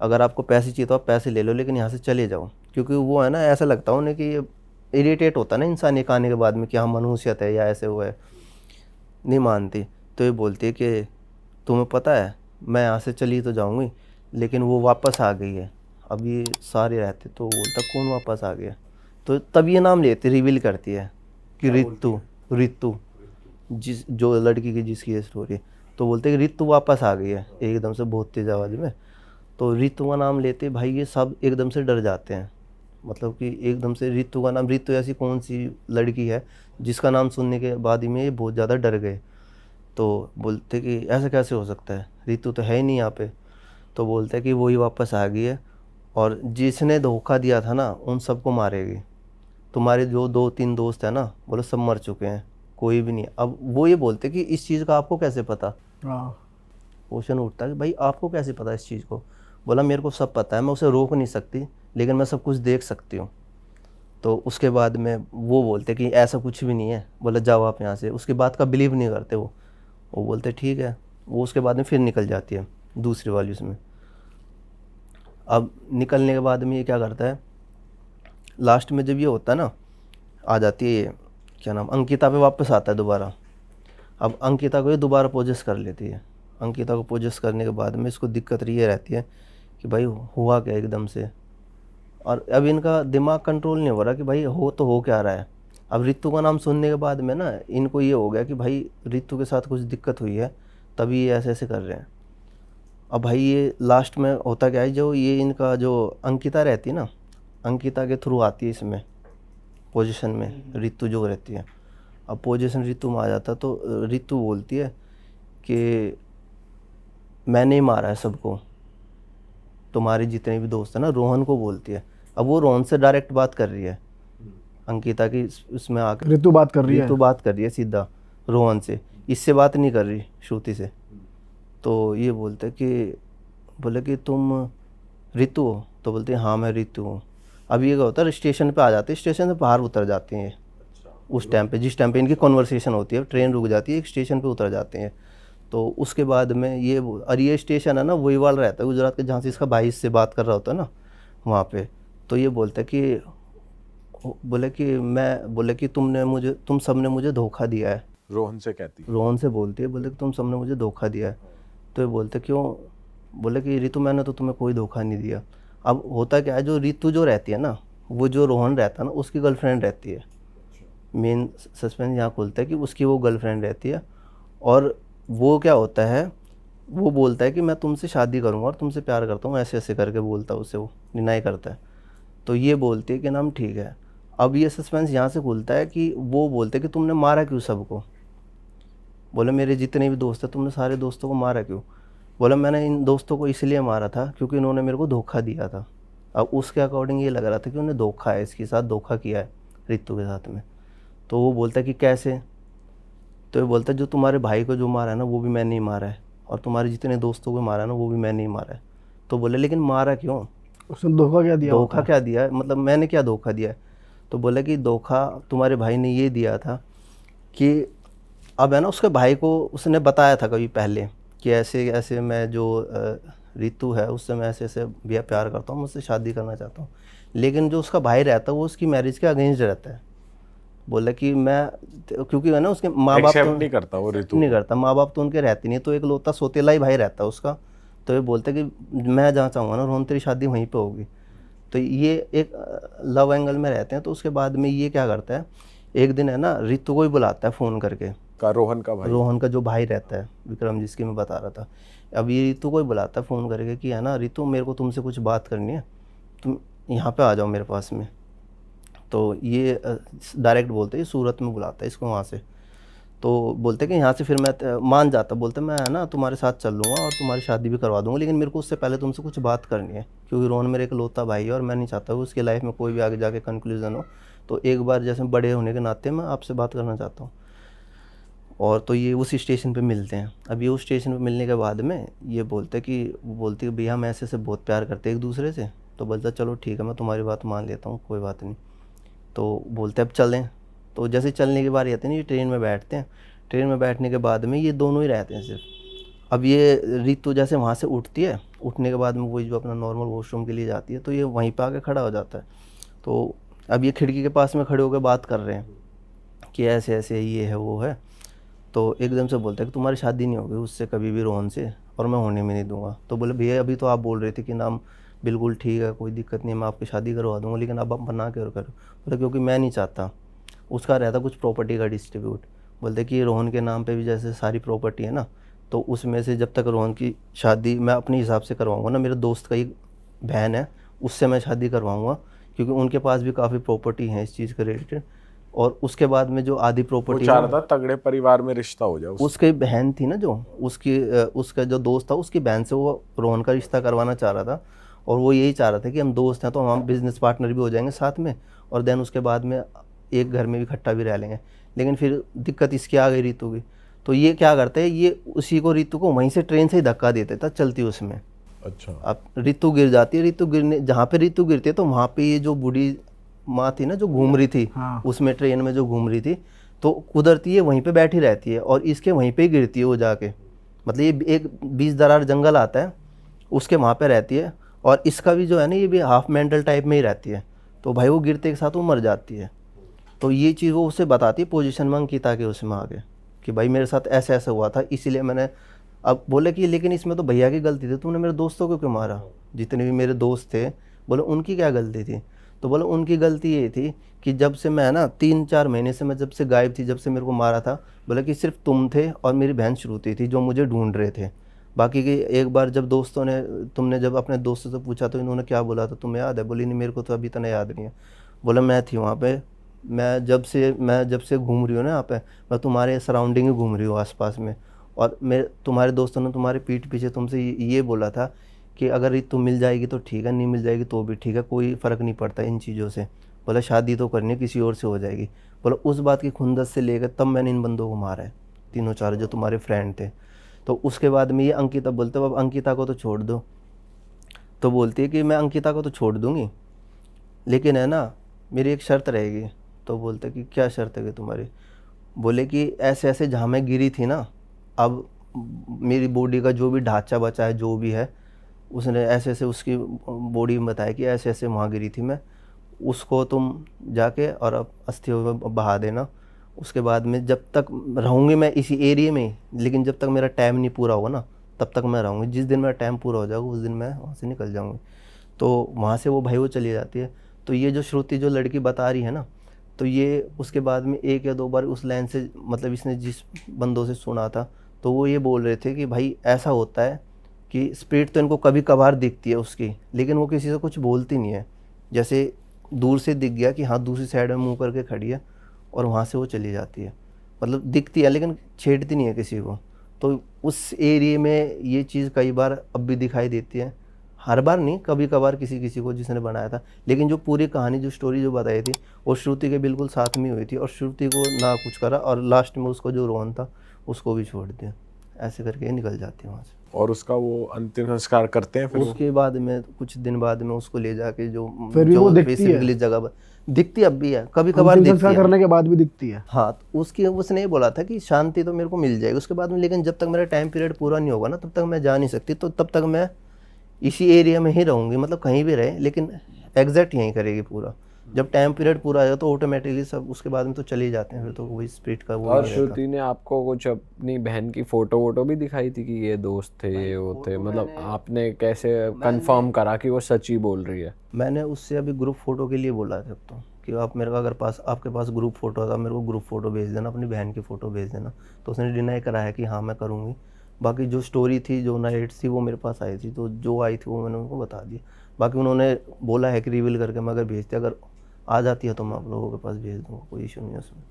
अगर आपको पैसे चाहिए तो आप पैसे ले लो, लेकिन यहाँ से चले जाओ। क्योंकि वो है ना, ऐसा लगता है उन्हें कि ये इरीटेट होता है ना इंसान एक आने के बाद में कि हाँ मनुष्यत है या ऐसे हुआ है, नहीं मानती। तो ये बोलती है कि तुम्हें पता है मैं यहाँ से चली तो जाऊँगी, लेकिन वो वापस आ गई है। अब ये सारे रहते, तो बोलता कौन वापस आ गया। तो तब ये नाम लेती, रिवील करती है कि रितु जिस जो लड़की की जिसकी ये स्टोरी। तो बोलते हैं कि रितु वापस आ गई है एकदम से बहुत तेज आवाज़ में। तो रितु का नाम लेते भाई ये सब एकदम से डर जाते हैं, मतलब कि एकदम से रितु का नाम, रितु ऐसी कौन सी लड़की है जिसका नाम सुनने के बाद ही में ये बहुत ज़्यादा डर गए। तो बोलते कि ऐसा कैसे हो सकता है, रितु तो है ही नहीं यहाँ पे। तो बोलते हैं कि वही वापस आ गई है और जिसने धोखा दिया था ना उन सबको मारेगी। तुम्हारे जो 2-3 दोस्त हैं ना, बोलो सब मर चुके हैं, कोई भी नहीं। अब वो ये बोलते कि इस चीज़ का आपको कैसे पता? हाँ। क्वेश्चन उठता है कि भाई आपको कैसे पता इस चीज़ को? बोला मेरे को सब पता है, मैं उसे रोक नहीं सकती, लेकिन मैं सब कुछ देख सकती हूँ। तो उसके बाद में वो बोलते कि ऐसा कुछ भी नहीं है। बोला जाओ आप यहाँ से। उसकी बात का बिलीव नहीं करते वो बोलते ठीक है। वो उसके बाद में फिर निकल जाती है दूसरी वाली उसमें। अब निकलने के बाद में ये क्या करता है, लास्ट में जब ये होता है ना, आ जाती है ये क्या नाम, अंकिता पे वापस आता है दोबारा। अब अंकिता को ये दोबारा पोजेस कर लेती है। अंकिता को पोजेस करने के बाद में इसको दिक्कत ये रहती है कि भाई हुआ क्या एकदम से। और अब इनका दिमाग कंट्रोल नहीं हो रहा कि भाई हो क्या रहा है। अब रितु का नाम सुनने के बाद में ना इनको ये हो गया कि भाई रितु के साथ कुछ दिक्कत हुई है, तभी ये ऐसे ऐसे कर रहे हैं। अब भाई ये लास्ट में होता क्या है, जो ये इनका जो अंकिता रहती है ना, अंकिता के थ्रू आती है इसमें पोजीशन में रितु जो रहती है। अब पोजीशन रितु में आ जाता तो रितु बोलती है कि मैंने ही मारा है सबको, तुम्हारे जितने भी दोस्त हैं ना, रोहन को बोलती है। अब वो रोहन से डायरेक्ट बात कर रही है, अंकिता की उसमें आकर ऋतु बात कर रही है। रितु बात कर रही है सीधा रोहन से, इससे बात नहीं कर रही श्रुति से। तो ये बोलते बोले कि तुम रितु हो? तो बोलते हैं हाँ मैं रितु हूँ। अब ये क्या होता है, स्टेशन पे आ जाते हैं, स्टेशन से बाहर उतर जाते हैं उस टाइम पे, जिस टाइम पे इनकी कॉन्वर्सेशन होती है, ट्रेन रुक जाती है, एक स्टेशन पे उतर जाते हैं। तो उसके बाद में ये स्टेशन है ना वही वाला रहता है गुजरात के, जहाँ से इसका भाई इससे बात कर रहा होता है ना वहाँ पे। तो ये बोलता है कि बोले कि तुम सबने मुझे धोखा दिया है। रोहन से कहती है। रोहन से बोलती है, बोले कि तुम सबने मुझे धोखा दिया है। तो ये बोलते क्यों? बोले कि रितु मैंने तो तुम्हें कोई धोखा नहीं दिया। अब होता क्या है, जो रितु जो रहती है ना, वो जो रोहन रहता है ना उसकी गर्लफ्रेंड रहती है। मेन सस्पेंस यहाँ खुलता है कि उसकी वो गर्लफ्रेंड रहती है। और वो क्या होता है, वो बोलता है कि मैं तुमसे शादी करूँगा और तुमसे प्यार करता हूँ, ऐसे ऐसे करके बोलता है उसे, वो डिनाई करता है। तो ये बोलती है कि नाम ठीक है। अब ये सस्पेंस यहाँ से खुलता है कि वो बोलते कि तुमने मारा क्यों सबको? बोले मेरे जितने भी दोस्त हैं, तुमने सारे दोस्तों को मारा क्यों? बोला मैंने इन दोस्तों को इसलिए मारा था क्योंकि इन्होंने मेरे को धोखा दिया था। अब उसके अकॉर्डिंग ये लग रहा था कि उन्हें धोखा है, इसके साथ धोखा किया है रितु के साथ में। तो वो बोलता है कि कैसे? तो ये बोलता है जो तुम्हारे भाई को जो मारा है ना वो भी मैंने ही मारा है, और तुम्हारे जितने दोस्तों को मारा है ना वो भी मैंने ही मारा है। तो बोले लेकिन मारा क्यों? उसने धोखा क्या दिया? धोखा क्या दिया है, मतलब मैंने क्या धोखा दिया है? तो बोले कि धोखा तुम्हारे भाई ने ये दिया था कि अब है ना, उसके भाई को उसने बताया था कभी पहले कि ऐसे ऐसे मैं जो रितु है उससे मैं ऐसे ऐसे भैया प्यार करता हूँ, मुझसे शादी करना चाहता हूँ। लेकिन जो उसका भाई रहता है वो उसकी मैरिज के अगेंस्ट रहता है। बोला कि मैं, क्योंकि है ना उसके माँ बाप एक्सेप्ट तो नहीं करता वो रितु नहीं करता, माँ बाप तो उनके रहते नहीं, तो एक लौता सोतेला ही भाई रहता है उसका। तो ये बोलते कि मैं जहाँ चाहूँगा ना रोहन तेरी शादी वहीं पे होगी। तो ये एक लव एंगल में रहते हैं। तो उसके बाद में ये क्या करता है, एक दिन है ना रितु को ही बुलाता है फ़ोन करके, का रोहन का भाई। रोहन का जो भाई रहता है विक्रम, जिसकी मैं बता रहा था। अब ये रितु को ही बुलाता है फ़ोन करके कि है ना रितु मेरे को तुमसे कुछ बात करनी है, तुम यहाँ पे आ जाओ मेरे पास में। तो ये डायरेक्ट बोलते हैं, सूरत में बुलाता है इसको वहाँ से। तो बोलते कि यहाँ से फिर मैं मान जाता, बोलते मैं है ना तुम्हारे साथ चल लूँगा और तुम्हारी शादी भी करवा दूँगा, लेकिन मेरे को उससे पहले तुमसे कुछ बात करनी है, क्योंकि रोहन मेरे एक लौता भाई है और मैं नहीं चाहता हूँ उसकी लाइफ में कोई भी आगे जाके कंक्लूजन हो। तो एक बार जैसे बड़े होने के नाते मैं आपसे बात करना चाहता हूँ। और तो ये उस स्टेशन पे मिलते हैं। अब ये उस स्टेशन पे मिलने के बाद में ये बोलते कि भैया हम ऐसे से बहुत प्यार करते हैं एक दूसरे से। तो बोलता चलो ठीक है मैं तुम्हारी बात मान लेता हूँ, कोई बात नहीं। तो बोलते अब चलें। तो जैसे चलने की बारी आती है ना, ये ट्रेन में बैठते हैं। ट्रेन में बैठने के बाद में ये दोनों ही रहते हैं सिर्फ। अब ये रितु जैसे वहाँ से उठती है, उठने के बाद में वही जो अपना नॉर्मल वॉशरूम के लिए जाती है, तो ये वहीं पे आके खड़ा हो जाता है। तो अब ये खिड़की के पास में खड़े होकर बात कर रहे हैं कि ऐसे ऐसे ये है वो है। तो एकदम से बोलता है कि तुम्हारी शादी नहीं होगी उससे कभी भी, रोहन से, और मैं होने में नहीं दूंगा। तो बोले भैया अभी तो आप बोल रहे थे कि नाम बिल्कुल ठीक है, कोई दिक्कत नहीं है, मैं आपकी शादी करवा दूंगा, लेकिन अब आप बना के और करो। बोले क्योंकि मैं नहीं चाहता, उसका रहता कुछ प्रॉपर्टी का डिस्ट्रीब्यूट। बोलते कि रोहन के नाम पे भी जैसे सारी प्रॉपर्टी है ना, तो उसमें से जब तक रोहन की शादी मैं अपने हिसाब से करवाऊँगा ना, मेरे दोस्त का एक बहन है उससे मैं शादी करवाऊँगा, क्योंकि उनके पास भी काफ़ी प्रॉपर्टी है इस चीज़ के रिलेटेड। और उसके बाद में जो आधी वो प्रॉपर्टी चाह रहा था तगड़े परिवार में रिश्ता हो जाए उसकी बहन थी ना, जो उसका जो दोस्त था उसकी बहन से वो रोहन का रिश्ता करवाना चाह रहा था। और वो यही चाह रहा था कि हम दोस्त हैं तो हम बिज़नेस पार्टनर भी हो जाएंगे साथ में, और देन उसके बाद में एक घर में भी इकट्ठा भी रह लेंगे। लेकिन फिर दिक्कत इसकी आ गई रितु की, तो ये क्या करते हैं, ये उसी को, रितु को वहीं से ट्रेन से ही धक्का देते था चलती उसमें। अच्छा। अब रितु गिर जाती है, रितु गिरने, जहाँ पे रितु गिरती है तो वहाँ पे ये जो बूढ़ी माँ थी ना जो घूम रही थी, हाँ। उसमें ट्रेन में जो घूम रही थी, तो कुदरती है वहीं पे बैठी रहती है और इसके वहीं पे ही गिरती है वो जाके। मतलब ये एक 20 दरार जंगल आता है, उसके वहाँ पे रहती है, और इसका भी जो है ना ये भी हाफ मेंटल टाइप में ही रहती है। तो भाई वो गिरते के साथ वो मर जाती है। तो ये चीज़ वो उसे बताती है पोजीशन में अंकिता के उसमें आगे, कि भाई मेरे साथ ऐसा ऐसा हुआ था, इसीलिए मैंने। अब बोले कि लेकिन इसमें तो भैया की गलती थी, तुमने मेरे दोस्तों को क्यों मारा, जितने भी मेरे दोस्त थे। बोले उनकी क्या गलती थी, तो बोले उनकी गलती ये थी कि जब से मैं ना 3-4 महीने से मैं जब से गायब थी, जब से मेरे को मारा था, बोले कि सिर्फ तुम थे और मेरी बहन श्रुति थी जो मुझे ढूंढ रहे थे। बाकी की एक बार जब दोस्तों ने, तुमने जब अपने दोस्तों से पूछा तो इन्होंने क्या बोला था, तुम्हें याद है? बोली नहीं मेरे को तो अभी तक याद नहीं है। बोला मैं थी वहाँ पे, मैं जब से घूम रही हूँ ना यहाँ पे, मैं तुम्हारे सराउंडिंग ही घूम रही हूँ आसपास में, और मैं, तुम्हारे दोस्तों ने तुम्हारे पीठ पीछे तुमसे ये बोला था कि अगर तुम मिल जाएगी तो ठीक है, नहीं मिल जाएगी तो भी ठीक है, कोई फ़र्क नहीं पड़ता इन चीज़ों से। बोला शादी तो करनी है, किसी और से हो जाएगी। बोला उस बात की खुंदस से लेकर तब मैंने इन बंदों को मारा है, तीनों चारों जो तुम्हारे फ्रेंड थे। तो उसके बाद में ये अंकिता बोलते अब अंकिता को तो छोड़ दो। तो बोलती है कि मैं अंकिता को तो छोड़ दूँगी, लेकिन है ना मेरी एक शर्त रहेगी। तो बोलते कि क्या शर्त है कि तुम्हारी? बोले कि ऐसे ऐसे जहाँ मैं गिरी थी ना, अब मेरी बॉडी का जो भी ढांचा बचा है, जो भी है, उसने ऐसे ऐसे उसकी बॉडी में बताया कि ऐसे ऐसे वहाँ गिरी थी मैं, उसको तुम जाके और अब अस्थियों में बहा देना। उसके बाद में जब तक रहूँगी मैं इसी एरिया में, लेकिन जब तक मेरा टाइम नहीं पूरा होगा ना तब तक मैं रहूँगी। जिस दिन मेरा टाइम पूरा हो जाएगा उस दिन मैं वहाँ से निकल जाऊँगी। तो वहाँ से वो भाई वो चली जाती है। तो ये जो श्रुति जो लड़की बता रही है ना, तो ये उसके बाद में 1 या 2 बार उस लाइन से, मतलब इसने जिस बंदों से सुना था, तो वो ये बोल रहे थे कि भाई ऐसा होता है कि स्पिरिट तो इनको कभी कभार दिखती है उसकी, लेकिन वो किसी से कुछ बोलती नहीं है। जैसे दूर से दिख गया कि हाँ दूसरी साइड में मुंह करके खड़ी है, और वहाँ से वो चली जाती है। मतलब दिखती है लेकिन छेड़ती नहीं है किसी को। तो उस एरिया में ये चीज़ कई बार अब भी दिखाई देती है, हर बार नहीं, कभी कभार किसी किसी को जिसने बनाया था। लेकिन जो पूरी कहानी जो स्टोरी जो बताई थी वो श्रुति के बिल्कुल साथ में हुई थी, और श्रुति को ना कुछ करा, और लास्ट में उसको जो रोहन था उसको भी छोड़ दिया। ऐसे करके ये निकल जाती है वहाँ से। और उसका वो अंतिम संस्कार करते हैं फिर वो? उसके बाद में कुछ दिन बाद में उसको ले जाके जो फिर भी वो दिखती है। स्पेसिफिकली जगह पर दिखती अब भी है, कभी कभार अंतिम दिखती संस्कार है। करने के बाद भी दिखती है। हाँ, तो उसकी उसने ये बोला था कि शांति तो मेरे को मिल जाएगी उसके बाद में, लेकिन जब तक मेरा टाइम पीरियड पूरा नहीं होगा ना तब तक मैं जा नहीं सकती। तो तब तक मैं इसी एरिया में ही रहूँगी, मतलब कहीं भी रहे, लेकिन एग्जैक्ट यहीं करेगी पूरा। जब टाइम पीरियड पूरा आ जाए तो ऑटोमेटिकली सब उसके बाद में तो चले ही जाते हैं, फिर तो वही स्पिरिट का वो और ही रहता। श्रुति ने आपको कुछ अपनी बहन की फोटो वोटो भी दिखाई थी कि ये दोस्त थे, ये वो थे, मतलब आपने कैसे कंफर्म करा कि वो सच्ची बोल रही है? मैंने उससे अभी ग्रुप फोटो के लिए बोला था तो, कि आप मेरे को अगर आपके पास ग्रुप फोटो था, मेरे को ग्रुप फोटो भेज देना, अपनी बहन की फ़ोटो भेज देना। तो उसने डिनाई करा है कि हाँ मैं करूँगी। बाकी जो स्टोरी थी, जो नाइट थी, वो मेरे पास आई थी, तो जो आई थी वो मैंने उनको बता दी। बाकी उन्होंने बोला है कि रिवील करके मैं अगर भेजती, अगर आ जाती है तो मैं आप लोगों के पास भेज दूँगा, कोई इशू नहीं है उसमें।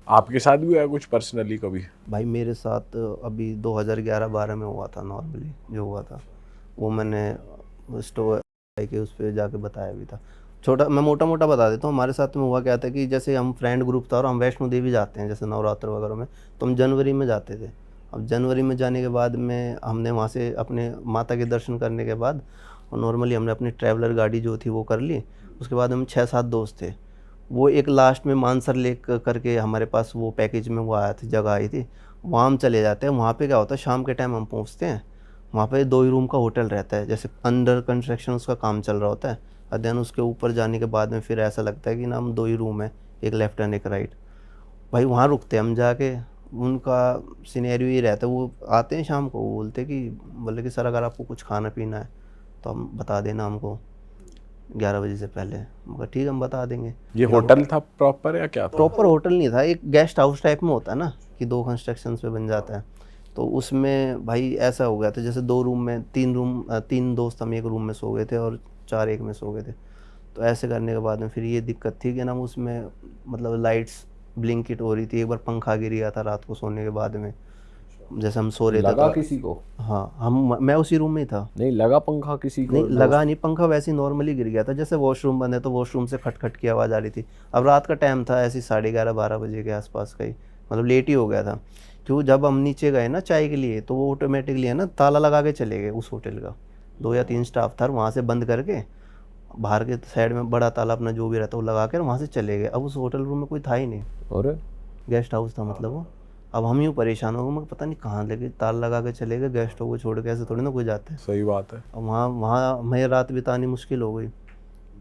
आपके साथ भी हुआ कुछ पर्सनली कभी? भाई मेरे साथ अभी 2011-12 में हुआ था, नॉर्मली जो हुआ था वो मैंने स्टोरी के उस पर जाके बताया भी था। छोटा मैं मोटा मोटा बता देता हूँ। हमारे साथ में हुआ क्या था कि जैसे हम फ्रेंड ग्रुप था और हम वैष्णो देवी जाते हैं जैसे नवरात्र वगैरह में, तो हम जनवरी में जाते थे। अब जनवरी में जाने के बाद में हमने वहाँ से अपने माता के दर्शन करने के बाद, और नॉर्मली हमने अपनी ट्रैवलर गाड़ी जो थी वो कर ली। उसके बाद हम 6-7 दोस्त थे, वो एक लास्ट में मानसर लेक करके हमारे पास वो पैकेज में वो आया था, जगह आई थी, वहाँ हम चले जाते हैं। वहाँ पे क्या होता है, शाम के टाइम हम पहुँचते हैं, वहाँ पे 2 ही रूम का होटल रहता है, जैसे अंडर कंस्ट्रक्शन उसका काम चल रहा होता है। और देन उसके ऊपर जाने के बाद में फिर ऐसा लगता है कि ना हम 2 ही रूम है, एक लेफ्ट एंड एक राइट। भाई वहाँ रुकते हैं हम जाके, उनका सिनेरियो ये रहता है, वो आते हैं शाम को, वो बोलते कि बोले कि सर अगर आपको कुछ खाना पीना है तो हम बता देना हमको 11 बजे से पहले। मगर ठीक है हम बता देंगे। ये होटल था प्रॉपर या क्या था? प्रॉपर होटल नहीं था, एक गेस्ट हाउस टाइप में होता है ना कि 2 कंस्ट्रक्शंस पे बन जाता है। तो उसमें भाई ऐसा हो गया था जैसे 2 रूम में 3 दोस्त हम एक रूम में सो गए थे और 4 एक में सो गए थे। तो ऐसे करने के बाद में फिर ये दिक्कत थी कि ना उसमें मतलब लाइट्स ब्लिंकिट हो रही थी। एक बार पंखा गिर गया था रात को सोने के बाद में, जैसे हम सो रहे थे लगा तो किसी को? हाँ मैं उसी रूम में ही था। नहीं लगा पंखा किसी को? नहीं लगा नहीं, पंखा वैसे ही नॉर्मली गिर गया था, जैसे वॉशरूम बंद है तो वॉशरूम से खटखट की आवाज़ आ रही थी। अब रात का टाइम था, ऐसी 11:30-12 बजे के आसपास का ही, मतलब लेट ही हो गया था। क्यों, जब हम नीचे गए ना चाय के लिए तो वो ऑटोमेटिकली है ना ताला लगा के चले गए उस होटल का। 2 या 3 स्टाफ था, वहाँ से बंद करके बाहर के साइड में बड़ा ताला अपना जो भी रहता वो लगा कर वहाँ से चले गए। अब उस होटल रूम में कोई था ही नहीं, और गेस्ट हाउस था मतलब वो। अब हम यूँ परेशान हो गए, मैं पता नहीं कहाँ लेके ताला लगा के चले गए, गेस्टों को छोड़ के ऐसे थोड़ी ना कोई जाते हैं। सही बात है। अब वहाँ वहाँ हमें रात बितानी मुश्किल हो गई।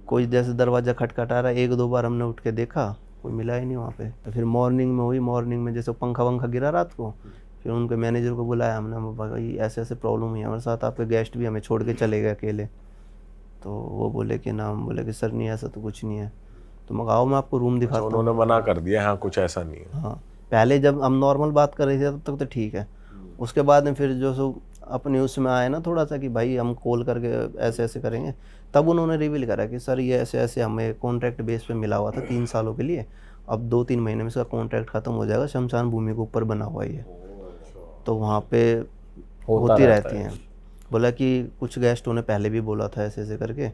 कोई जैसे दरवाज़ा खटखटा रहा है, 1-2 बार हमने उठ के देखा, कोई मिला ही नहीं वहाँ पे। तो फिर मॉर्निंग में हुई, मॉर्निंग में जैसे पंखा वंखा गिरा रात को, फिर उनके मैनेजर को बुलाया हमने, भाई ऐसे ऐसे प्रॉब्लम हुई हमारे साथ, आपके गेस्ट भी हमें छोड़ के चले गए अकेले। तो वो बोले कि ना, हम बोले कि सर नहीं ऐसा तो कुछ नहीं है। तो मैं आओ मैं आपको रूम दिखाता हूँ। उन्होंने मना कर दिया, हाँ कुछ ऐसा नहीं है। हाँ, पहले जब हम नॉर्मल बात कर रहे थे तब तक तो ठीक है। उसके बाद में फिर जो सो अपने उसमें आए ना थोड़ा सा कि भाई हम कॉल करके ऐसे ऐसे करेंगे, तब उन्होंने रिवील करा कि सर ये ऐसे ऐसे हमें कॉन्ट्रैक्ट बेस पे मिला हुआ था 3 सालों के लिए, अब 2-3 महीने में इसका कॉन्ट्रैक्ट ख़त्म हो जाएगा, शमशान भूमि के ऊपर बना हुआ है ये, तो वहाँ पे होती रहती हैं। बोला कि कुछ गेस्टों ने पहले भी बोला था ऐसे ऐसे करके,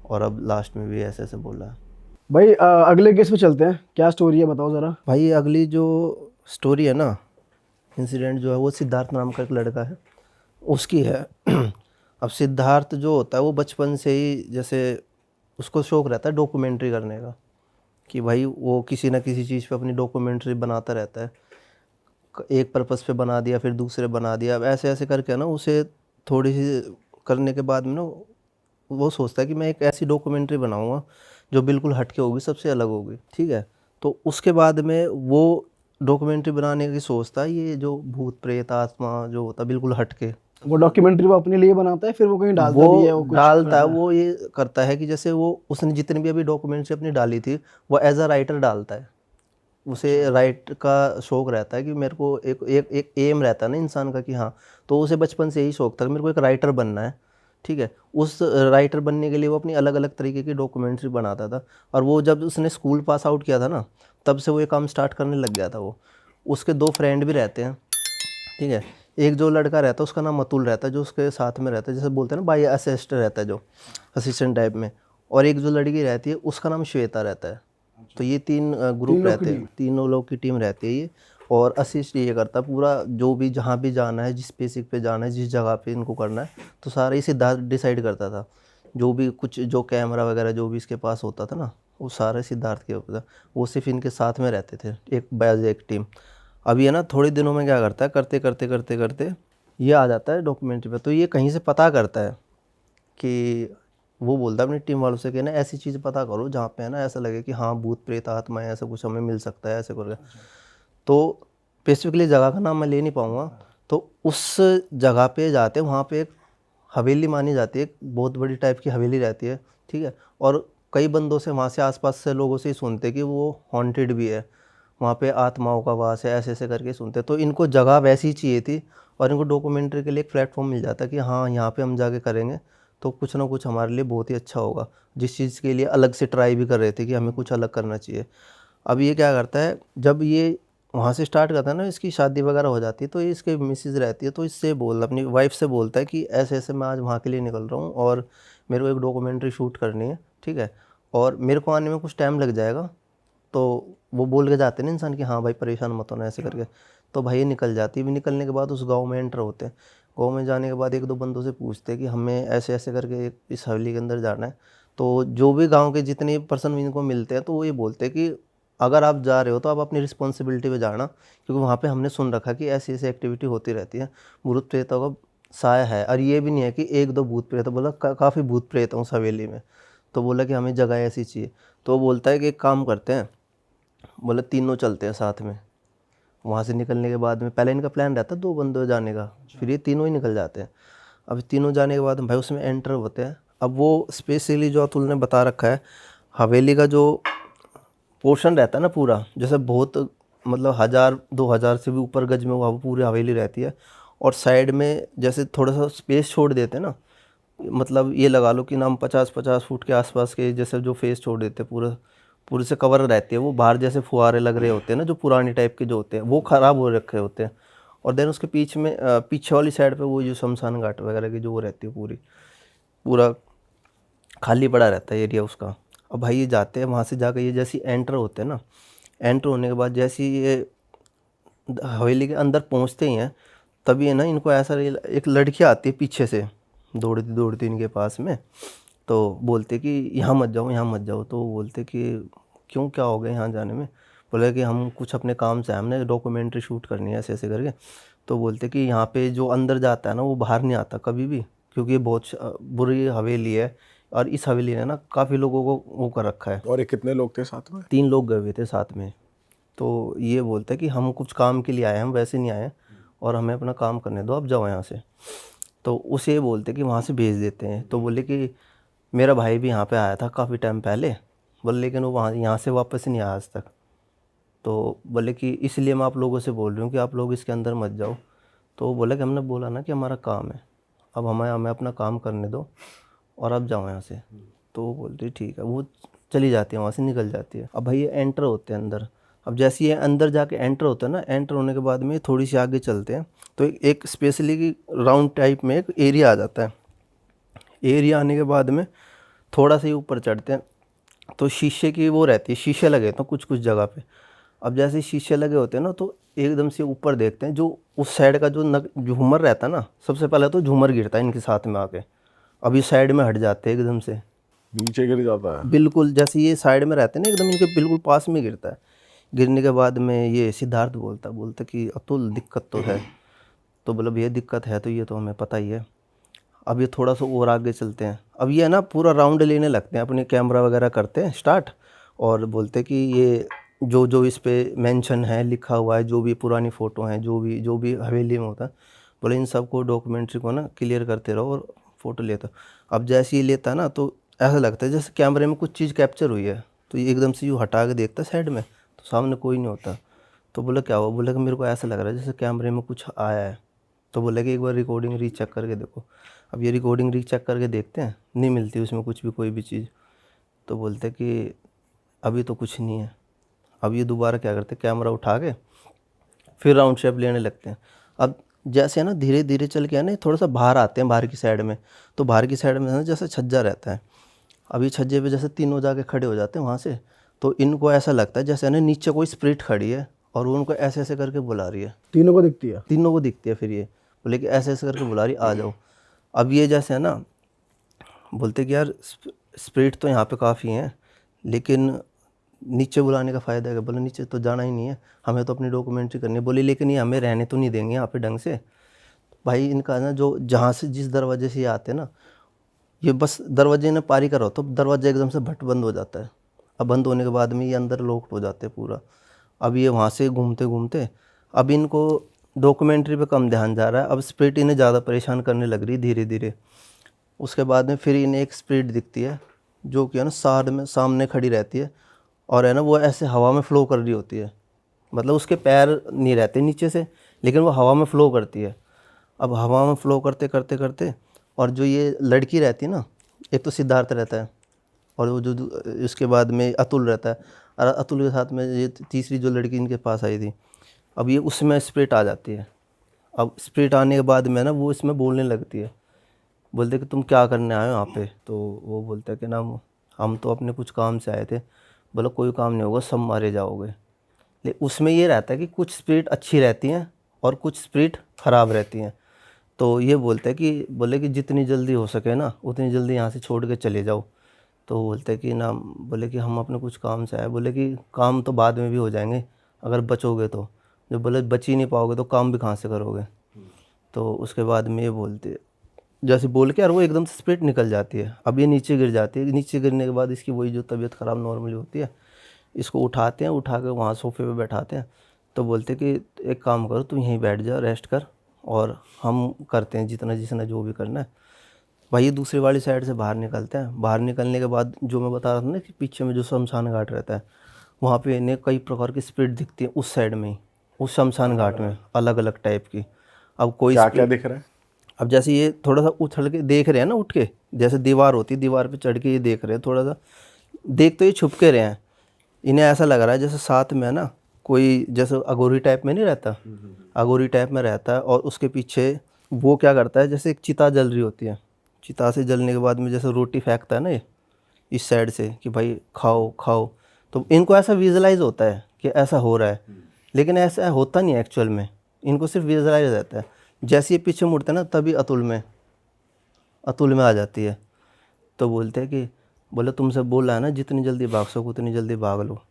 और अब लास्ट में भी ऐसे ऐसे बोला है। भाई अगले केस पे चलते हैं, क्या स्टोरी है बताओ ज़रा। भाई अगली जो स्टोरी है ना, इंसिडेंट जो है वो सिद्धार्थ नाम का एक लड़का है उसकी है। अब सिद्धार्थ जो होता है वो बचपन से ही जैसे उसको शौक रहता है डॉक्यूमेंट्री करने का, कि भाई वो किसी ना किसी चीज़ पे अपनी डॉक्यूमेंट्री बनाता रहता है। एक पर्पस पे बना दिया, फिर दूसरे बना दिया, अब ऐसे ऐसे करके ना उसे थोड़ी सी करने के बाद में ना वो सोचता है कि मैं एक ऐसी डॉक्यूमेंट्री बनाऊंगा जो बिल्कुल हटके होगी, सबसे अलग होगी, ठीक है। तो उसके बाद में वो डॉक्यूमेंट्री बनाने की सोचता है, ये जो भूत प्रेत आत्मा जो होता है बिल्कुल हटके, वो डॉक्यूमेंट्री वो अपने लिए बनाता है, फिर वो कहीं डालता भी है, वो वो कुछ डालता है। करता वो ये करता है कि जैसे वो उसने जितनी भी अभी डॉक्यूमेंट्री अपनी डाली थी वो एज अ राइटर डालता है। उसे राइट का शौक रहता है कि मेरे को एक एम रहता है ना इंसान का कि हाँ, तो उसे बचपन से यही शौक था कि मेरे को एक राइटर बनना है, ठीक है। उस राइटर बनने के लिए वो अपनी अलग अलग तरीके की डॉक्यूमेंट्री बनाता था। और वो जब उसने स्कूल पास आउट किया था ना, तब से वो ये काम स्टार्ट करने लग गया था। वो उसके 2 फ्रेंड भी रहते हैं, ठीक है। एक जो लड़का रहता है उसका नाम अतुल रहता है, जो उसके साथ में रहता है, जैसे बोलते हैं ना बाई असिस्टेंट रहता है, जो असिस्टेंट टाइप में। और एक जो लड़की रहती है उसका नाम श्वेता रहता है। तो ये 3 ग्रुप रहते हैं, तीनों लोग की टीम रहती है ये। और असिस्ट ये करता है पूरा, जो भी जहाँ भी जाना है, जिस बेसिक पे जाना है, जिस जगह पे इनको करना है, तो सारा ये सिद्धार्थ डिसाइड करता था। जो भी कुछ जो कैमरा वगैरह जो भी इसके पास होता था ना, वो सारा सिद्धार्थ के ऊपर था। वो सिर्फ इनके साथ में रहते थे, एक बैज एक टीम। अब ये ना थोड़े दिनों में क्या करता है, करते करते करते करते ये आ जाता है डॉक्यूमेंट्री पे। तो ये कहीं से पता करता है कि वो बोलता है अपनी टीम वालों से कि ना ऐसी चीज़ पता करो जहाँ पे है ना ऐसा लगे कि हाँ भूत प्रेत आत्माएं ऐसा कुछ हमें मिल सकता है, ऐसे करके। तो स्पेसिफिकली जगह का नाम मैं ले नहीं पाऊँगा। तो उस जगह पे जाते हैं, वहाँ पे एक हवेली मानी जाती है, एक बहुत बड़ी टाइप की हवेली रहती है, ठीक है। और कई बंदों से वहाँ से आसपास से लोगों से ही सुनते कि वो हॉन्टेड भी है, वहाँ पे आत्माओं का वास है, ऐसे ऐसे करके सुनते। तो इनको जगह वैसी ही चाहिए थी, और इनको डॉक्यूमेंट्री के लिए एक प्लेटफॉर्म मिल जाता कि हाँ यहाँ पे हम जाके करेंगे तो कुछ ना कुछ हमारे लिए बहुत ही अच्छा होगा, जिस चीज़ के लिए अलग से ट्राई भी कर रहे थे कि हमें कुछ अलग करना चाहिए। अब ये क्या करता है, जब ये वहाँ से स्टार्ट करता है ना, इसकी शादी वगैरह हो जाती है, तो ये इसके मिसेज रहती है, तो इससे अपनी वाइफ से बोलता है कि ऐसे ऐसे मैं आज वहाँ के लिए निकल रहा हूँ और मेरे को एक डॉक्यूमेंट्री शूट करनी है, ठीक है, और मेरे को आने में कुछ टाइम लग जाएगा। तो वो बोल के जाते हैं ना इंसान कि हाँ भाई परेशान मत होना, ऐसे करके। तो भाई ये निकल जाती है। भी निकलने के बाद उस गांव में एंटर होते हैं। गांव में जाने के बाद 1-2 बंदों से पूछते हैं कि हमें ऐसे ऐसे करके इस हवेली के अंदर जाना है। तो जो भी गांव के जितने पर्सन इनको मिलते हैं तो वो ये बोलते हैं कि अगर आप जा रहे हो तो आप अपनी रिस्पॉन्सिबिलिटी पे जाना, क्योंकि वहाँ पे हमने सुन रखा कि ऐसी ऐसी एक्टिविटी होती रहती है, भूत प्रेतों का साया है। और ये भी नहीं है कि 1-2 भूत प्रेत, बोला काफ़ी भूत प्रेत हैं उस हवेली में। तो बोला कि हमें जगह ऐसी चाहिए। तो वो बोलता है कि एक काम करते हैं, बोले तीनों चलते हैं साथ में। वहाँ से निकलने के बाद में पहले इनका प्लान रहता है 2 बंदे जाने का, फिर ये तीनों ही निकल जाते हैं। अब तीनों जाने के बाद भाई उसमें एंटर होते हैं। अब वो स्पेशली जो अतुल ने बता रखा है, हवेली का जो पोर्शन रहता है ना पूरा, जैसे बहुत मतलब 1000-2000 से भी ऊपर गज में वो पूरी हवेली रहती है। और साइड में जैसे थोड़ा सा स्पेस छोड़ देते हैं ना, मतलब ये लगा लो कि नाम 50-50 फुट के आसपास के जैसे जो फेस छोड़ देते हैं, पूरे से कवर रहती है वो। बाहर जैसे फुहारे लग रहे होते हैं ना, जो पुरानी टाइप के जो होते हैं, वो ख़राब हो रखे होते हैं। और देन उसके पीछे वाली साइड पे वो जो शमशान घाट वगैरह की जो वो रहती है पूरा खाली पड़ा रहता है एरिया उसका। अब भाई ये जाते हैं वहाँ से जाकर, ये जैसे एंटर होते हैं ना, एंटर होने के बाद जैसे ही ये हवेली के अंदर पहुँचते ही हैं, तभी है ना इनको ऐसा एक लड़की आती है पीछे से दौड़ती दौड़ती इनके पास में, तो बोलते कि यहाँ मत जाओ, यहाँ मत जाओ। तो वो बोलते कि क्यों, क्या हो गया यहाँ जाने में? बोले कि हम कुछ अपने काम से आए, हमने डॉक्यूमेंट्री शूट करनी है ऐसे ऐसे करके। तो बोलते कि यहाँ पे जो अंदर जाता है ना वो बाहर नहीं आता कभी भी, क्योंकि ये बहुत बुरी हवेली है, और इस हवेली ने ना काफ़ी लोगों को वो कर रखा है। और ये कितने लोग थे साथ में? 3 लोग गए हुए थे साथ में। तो ये बोलते कि हम कुछ काम के लिए आए हैं, हम वैसे नहीं आए हैं, और हमें अपना काम करने दो, अब जाओ यहाँ से। तो उसे बोलते कि वहाँ से भेज देते हैं। तो बोले कि मेरा भाई भी यहाँ पे आया था काफ़ी टाइम पहले, बोले लेकिन वो यहाँ से वापस नहीं आया आज तक। तो बोले कि इसलिए मैं आप लोगों से बोल रही हूँ कि आप लोग इसके अंदर मत जाओ। तो वो बोले कि हमने बोला ना कि हमारा काम है, अब हमें अपना काम करने दो और अब जाओ यहाँ से। तो वो बोलती ठीक है, वो चली जाती है, वहाँ से निकल जाती है। अब भाई ये एंटर होते हैं अंदर। अब जैसे ये अंदर जाके एंटर होता है ना, एंटर होने के बाद में थोड़ी सी आगे चलते हैं तो एक स्पेशली की राउंड टाइप में एक एरिया आ जाता है। एरिया आने के बाद में थोड़ा सा ही ऊपर चढ़ते हैं तो शीशे की वो रहती है, शीशे लगे तो कुछ कुछ जगह पे। अब जैसे शीशे लगे होते हैं ना, तो एकदम से ऊपर देखते हैं, जो उस साइड का जो झूमर रहता है ना, सबसे पहले तो झूमर गिरता है इनके साथ में आके। अब ये साइड में हट जाते हैं एकदम से, नीचे गिर जाता है? बिल्कुल जैसे ये साइड में रहते हैं ना एकदम इनके बिल्कुल पास में गिरता है। गिरने के बाद में ये सिद्धार्थ बोलता कि अतुल दिक्कत तो है। तो बोला भैया दिक्कत है तो ये तो हमें पता ही है। अब ये थोड़ा सा और आगे चलते हैं। अब ये ना पूरा राउंड लेने लगते हैं, अपने कैमरा वगैरह करते हैं स्टार्ट, और बोलते कि ये जो जो इस पे मेंशन है, लिखा हुआ है, जो भी पुरानी फ़ोटो हैं, जो भी हवेली में होता है, बोले इन सबको डॉक्यूमेंट्री को ना क्लियर करते रहो और फ़ोटो लेते रहो। अब जैसे ही लेता है ना, तो ऐसा लगता है जैसे कैमरे में कुछ चीज़ कैप्चर हुई है। तो ये एकदम से यूँ हटा के देखता है साइड में, तो सामने कोई नहीं होता। तो बोला क्या हुआ? बोला कि मेरे को ऐसा लग रहा है जैसे कैमरे में कुछ आया है। तो बोले कि एक बार रिकॉर्डिंग रीचेक करके देखो। अब ये रिकॉर्डिंग रीचेक करके देखते हैं, नहीं मिलती उसमें कुछ भी, कोई भी चीज़। तो बोलते कि अभी तो कुछ नहीं है। अब ये दोबारा क्या करते हैं, कैमरा उठा के फिर राउंड शेप लेने लगते हैं। अब जैसे है ना धीरे धीरे चल के है ना थोड़ा सा बाहर आते हैं, बाहर की साइड में। तो बाहर की साइड में है ना जैसे छज्जा रहता है। अभी छज्जे पे जैसे तीनों जाके खड़े हो जाते हैं वहाँ से। तो इनको ऐसा लगता है जैसे है ना नीचे कोई स्प्रिट खड़ी है और वो उनको ऐसे ऐसे करके बुला रही है। तीनों को दिखती है? तीनों को दिखती है। फिर ये बोले कि ऐसे ऐसे करके बुला रही, आ जाओ। अब ये जैसे है ना बोलते कि यार स्प्रिट तो यहाँ पे काफ़ी हैं, लेकिन नीचे बुलाने का फ़ायदा है? बोले नीचे तो जाना ही नहीं है, हमें तो अपनी डॉक्यूमेंट्री करनी है। बोले लेकिन ये हमें रहने तो नहीं देंगे यहाँ पे ढंग से। भाई इनका ना जो जहाँ से जिस दरवाजे से ये आते हैं ना, ये बस दरवाजे ने पारी करो तो दरवाजा एकदम से भट बंद हो जाता है। अब बंद होने के बाद में ये अंदर लॉक हो जाते हैं पूरा। अब ये वहाँ से घूमते घूमते, अब इनको डॉक्यूमेंट्री पे कम ध्यान जा रहा है, अब स्प्रिट इन्हें ज़्यादा परेशान करने लग रही धीरे धीरे। उसके बाद में फिर इन्हें एक स्प्रिट दिखती है जो कि है ना सामने खड़ी रहती है, और है ना वो ऐसे हवा में फ़्लो कर रही होती है। मतलब उसके पैर नहीं रहते नीचे से, लेकिन वो हवा में फ़्लो करती है। अब हवा में फ़्लो करते करते करते, और जो ये लड़की रहती है ना, एक तो सिद्धार्थ रहता है और वो जो इसके बाद में अतुल रहता है, और अतुल के साथ में ये तीसरी जो लड़की इनके पास आई थी, अब ये उसमें स्प्रिट आ जाती है। अब स्प्रिट आने के बाद में ना वो इसमें बोलने लगती है। बोलते कि तुम क्या करने आए हो यहाँ पे? तो वो बोलता है कि ना हम तो अपने कुछ काम से आए थे। बोला कोई काम नहीं होगा, सब मारे जाओगे। लेकिन उसमें ये रहता है कि कुछ स्प्रिट अच्छी रहती हैं और कुछ स्प्रिट ख़राब रहती हैं। तो ये बोलते हैं कि बोले कि जितनी जल्दी हो सके ना उतनी जल्दी यहाँ से छोड़ के चले जाओ। तो बोलते हैं कि ना, बोले कि हम अपने कुछ काम से आए। बोले कि काम तो बाद में भी हो जाएंगे अगर बचोगे तो। जब बोले बच ही नहीं पाओगे तो काम भी कहाँ से करोगे? तो उसके बाद में ये बोलते, जैसे बोल के, और वो एकदम से स्प्रिट निकल जाती है। अब ये नीचे गिर जाती है। नीचे गिरने के बाद इसकी वही जो तबीयत ख़राब नॉर्मली होती है, इसको उठाते हैं, उठा के वहाँ सोफे पे बैठाते हैं। तो बोलते कि एक काम करो, तुम यहीं बैठ जाओ, रेस्ट कर, और हम करते हैं जितना जितना जो भी करना है। भाई ये दूसरी वाली साइड से बाहर निकलते हैं। बाहर निकलने के बाद जो मैं बता रहा था ना कि पीछे में जो शमशान घाट रहता है, वहाँ पे इन्हें कई प्रकार की स्प्रिट दिखती है उस साइड में ही, उस शमशान घाट में अलग अलग टाइप की। अब कोई क्या क्या दिख रहा है? अब जैसे ये थोड़ा सा उछल के देख रहे हैं ना, उठ के, जैसे दीवार होती है, दीवार पे चढ़ के ये देख रहे हैं, थोड़ा सा देख तो ये छुप के रहे हैं। इन्हें ऐसा लग रहा है जैसे साथ में है ना कोई जैसे अगोरी टाइप में नहीं रहता, अगोरी टाइप में रहता है, और उसके पीछे वो क्या करता है, जैसे एक चिता जल रही होती है, चिता से जलने के बाद में जैसे रोटी फेंकता है ना ये इस साइड से कि भाई खाओ खाओ, तो इनको ऐसा विजुलाइज होता है कि ऐसा हो रहा है, लेकिन ऐसा होता नहीं है एक्चुअल में, इनको सिर्फ विजुलाइज रहता है। जैसे ये पीछे मुड़ते हैं ना तभी अतुल में आ जाती है। तो बोलते हैं कि बोले तुमसे बोला है ना जितनी जल्दी भाग सको उतनी जल्दी भाग लो।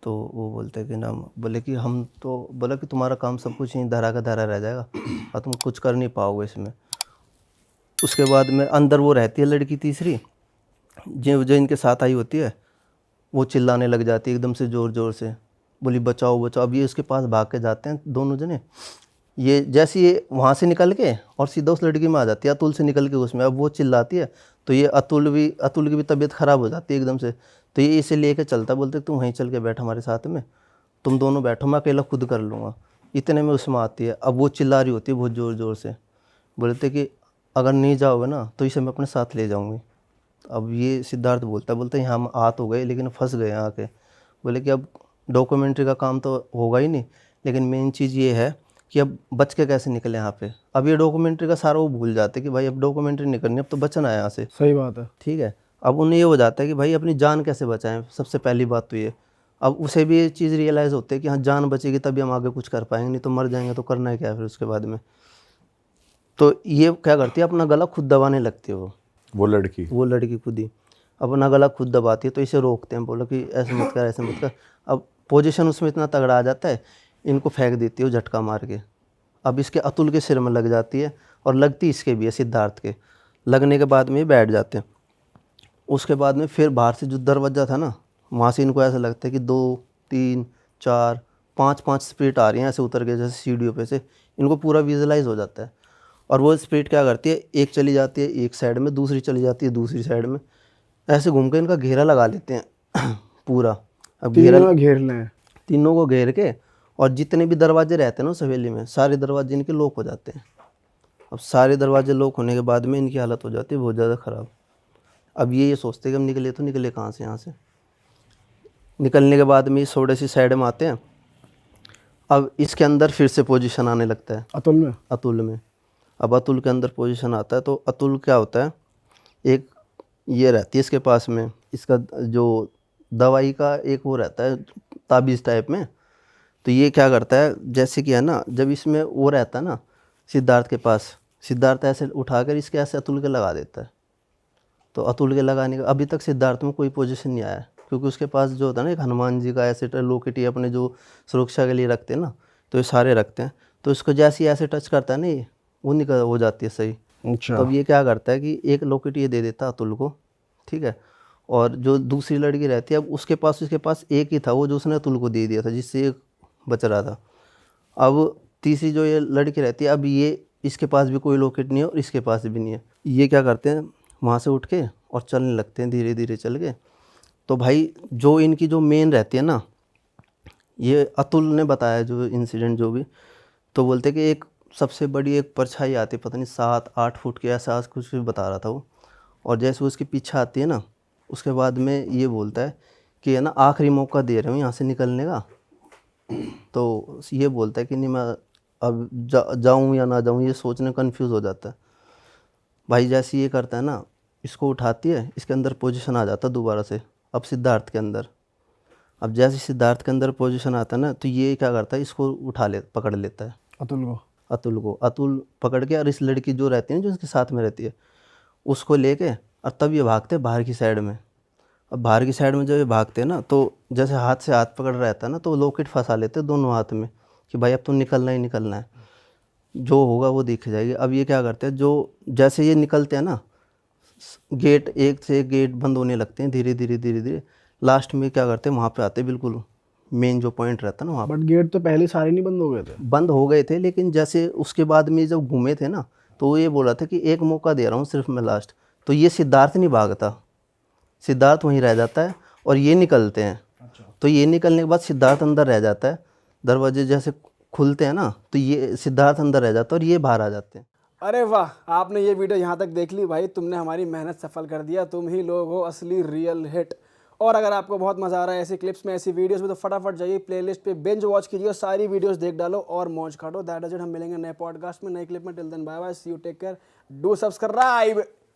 तो वो बोलते हैं कि ना, बोले कि हम तो बोला कि तुम्हारा काम सब कुछ यहीं धरा का धरा रह जाएगा और तुम कुछ कर नहीं पाओगे इसमें। उसके बाद में अंदर वो रहती है लड़की तीसरी, जो इनके साथ आई होती है, वो चिल्लाने लग जाती है एकदम से ज़ोर ज़ोर से, बोली बचाओ बचाओ। अब ये उसके पास भाग के जाते हैं दोनों जने, ये जैसे ये वहाँ से निकल के और सीधा उस लड़की में आ जाती है, अतुल से निकल के उसमें। अब वो चिल्लाती है तो ये अतुल की भी तबीयत ख़राब हो जाती है एकदम से। तो ये इसे लेके चलता, बोलते तुम वहीं चल के बैठ हमारे साथ में, तुम दोनों बैठो, मैं अकेला खुद कर लूँगा। इतने में उसमें आती है, अब वो चिल्ला रही होती है बहुत ज़ोर ज़ोर से, बोलते कि अगर नहीं जाओगे ना तो इसे मैं अपने साथ ले जाऊँगी। अब ये सिद्धार्थ बोलता यहाँ हम आ तो गए लेकिन फंस गए यहाँ के। बोले कि अब डॉक्यूमेंट्री का काम तो होगा ही नहीं, लेकिन मेन चीज़ ये है कि अब बच के कैसे निकले यहाँ पे। अब ये डॉक्यूमेंट्री का सारा वो भूल जाते कि भाई अब डॉक्यूमेंट्री नहीं करनी, अब तो बचना है यहाँ से। सही बात है। ठीक है, अब उन्हें ये हो जाता है कि भाई अपनी जान कैसे बचाएं, सबसे पहली बात तो ये। अब उसे भी ये चीज़ रियलाइज़ होती है कि हाँ जान बचेगी तभी हम आगे कुछ कर पाएंगे, नहीं तो मर जाएंगे तो करना है क्या फिर उसके बाद में। तो ये क्या करती है, अपना गला खुद दबाने लगती है वो लड़की खुद ही अपना गला खुद दबाती है। तो इसे रोकते हैं, बोलो कि ऐसे मत कर ऐसे मत कर। अब पोजीशन उसमें इतना तगड़ा आ जाता है, इनको फेंक देती है वो झटका मार के। अब इसके अतुल के सिर में लग जाती है और लगती इसके भी है, सिद्धार्थ के। लगने के बाद में ये बैठ जाते हैं। उसके बाद में फिर बाहर से जो दरवाज़ा था ना, वहाँ से इनको ऐसा लगता है कि 2 3 4 5 स्पिरिट आ रही हैं ऐसे उतर के, जैसे सीढ़ियों पे से। इनको पूरा विजुलाइज हो जाता है। और वो स्पिरिट क्या करती है, एक चली जाती है एक साइड में, दूसरी चली जाती है दूसरी साइड में, ऐसे घूम के इनका घेरा लगा लेते हैं पूरा। अब तीनों घेर लें। तीनों को घेर के, और जितने भी दरवाजे रहते हैं ना उस हवेली में, सारे दरवाजे इनके लॉक हो जाते हैं। अब सारे दरवाजे लॉक होने के बाद में इनकी हालत हो जाती है बहुत ज़्यादा ख़राब। अब ये सोचते हैं कि हम निकले तो निकले कहाँ से, यहाँ से। निकलने के बाद में थोड़े सी साइड में आते हैं। अब इसके अंदर फिर से पोजीशन आने लगता है अतुल में। अब अतुल के अंदर पोजीशन आता है, तो अतुल क्या होता है, एक ये रहती है इसके पास में, इसका जो दवाई का एक वो रहता है ताबीज़ टाइप में। तो ये क्या करता है, जैसे कि है ना, जब इसमें वो रहता है ना सिद्धार्थ के पास, सिद्धार्थ ऐसे उठाकर इसके ऐसे अतुल के लगा देता है। तो अतुल के लगाने का अभी तक सिद्धार्थ में कोई पोजीशन नहीं आया है, क्योंकि उसके पास जो होता है ना एक हनुमान जी का ऐसे लॉकेट ही अपने जो सुरक्षा के लिए रखते हैं ना, तो ये सारे रखते हैं। तो इसको जैसे ही ऐसे टच करता है ना ये, वो निकल हो जाती है सही। अच्छा। तो अब ये क्या करता है कि एक लॉकेट ये दे देता है अतुल को, ठीक है। और जो दूसरी लड़की रहती है, अब उसके पास एक ही था, वो जो उसने अतुल को दे दिया था, जिससे एक बच रहा था। अब तीसरी जो ये लड़की रहती है, अब ये इसके पास भी कोई लॉकेट नहीं है और इसके पास भी नहीं है। ये क्या करते हैं, वहाँ से उठ के और चलने लगते हैं, धीरे धीरे चल के। तो भाई जो इनकी जो मेन रहती है ना, ये अतुल ने बताया जो इंसिडेंट जो भी, तो बोलते कि एक सबसे बड़ी एक परछाई आती है, पता नहीं 7-8 फुट के ऐसा कुछ भी बता रहा था वो। और जैसे वो उसके पीछे आती है ना, उसके बाद में ये बोलता है कि है ना आखिरी मौका दे रहे हूँ यहाँ से निकलने का। तो ये बोलता है कि नहीं मैं अब जाऊँ या ना जाऊँ, ये सोचने कन्फ्यूज़ हो जाता है। भाई जैसे ये करता है ना, इसको उठाती है, इसके अंदर पोजीशन आ जाता है दोबारा से, अब सिद्धार्थ के अंदर। अब जैसे सिद्धार्थ के अंदर पोजीशन आता है ना, तो ये क्या करता है, इसको पकड़ लेता है अतुल पकड़ के, और इस लड़की जो रहती है जो उसके साथ में रहती है उसको लेके, और तब ये भागते हैं बाहर की साइड में। अब बाहर की साइड में जब ये भागते हैं ना, तो जैसे हाथ से हाथ पकड़ रहता है ना, तो लॉकेट फंसा लेते हैं दोनों हाथ में कि भाई अब तो निकलना ही निकलना है, जो होगा वो दिख जाएगी। अब ये क्या करते हैं, जो जैसे ये निकलते हैं ना, गेट एक से एक गेट बंद होने लगते हैं धीरे धीरे। लास्ट में क्या करते हैं, वहाँ पे आते हैं बिल्कुल मेन जो पॉइंट रहता है ना वहाँ। बट गेट तो पहले सारे नहीं बंद हो गए थे? बंद हो गए थे, लेकिन जैसे उसके बाद में जब घूमे थे ना, तो वो ये बोला था कि एक मौका दे रहा हूँ सिर्फ मैं लास्ट। तो ये सिद्धार्थ नहीं भागता, सिद्धार्थ वहीं रह जाता है और ये निकलते हैं। तो ये निकलने के बाद सिद्धार्थ अंदर रह जाता है, दरवाजे जैसे खुलते हैं ना, तो ये सिद्धार्थ अंदर रह जाता है और ये बाहर आ जाते हैं। अरे वाह, आपने ये वीडियो यहाँ तक देख ली भाई, तुमने हमारी मेहनत सफल कर दिया। तुम ही लोग हो असली रियल हिट। और अगर आपको बहुत मजा आ रहा है ऐसी क्लिप्स में, ऐसी वीडियोस में, तो फटाफट जाइए प्लेलिस्ट पे बिंज वॉच कीजिए और सारी वीडियोस देख डालो और मौज काटो। That is it. हम मिलेंगे नए पॉडकास्ट में, नए क्लिप में। Till then bye bye, see you, take care, do subscribe.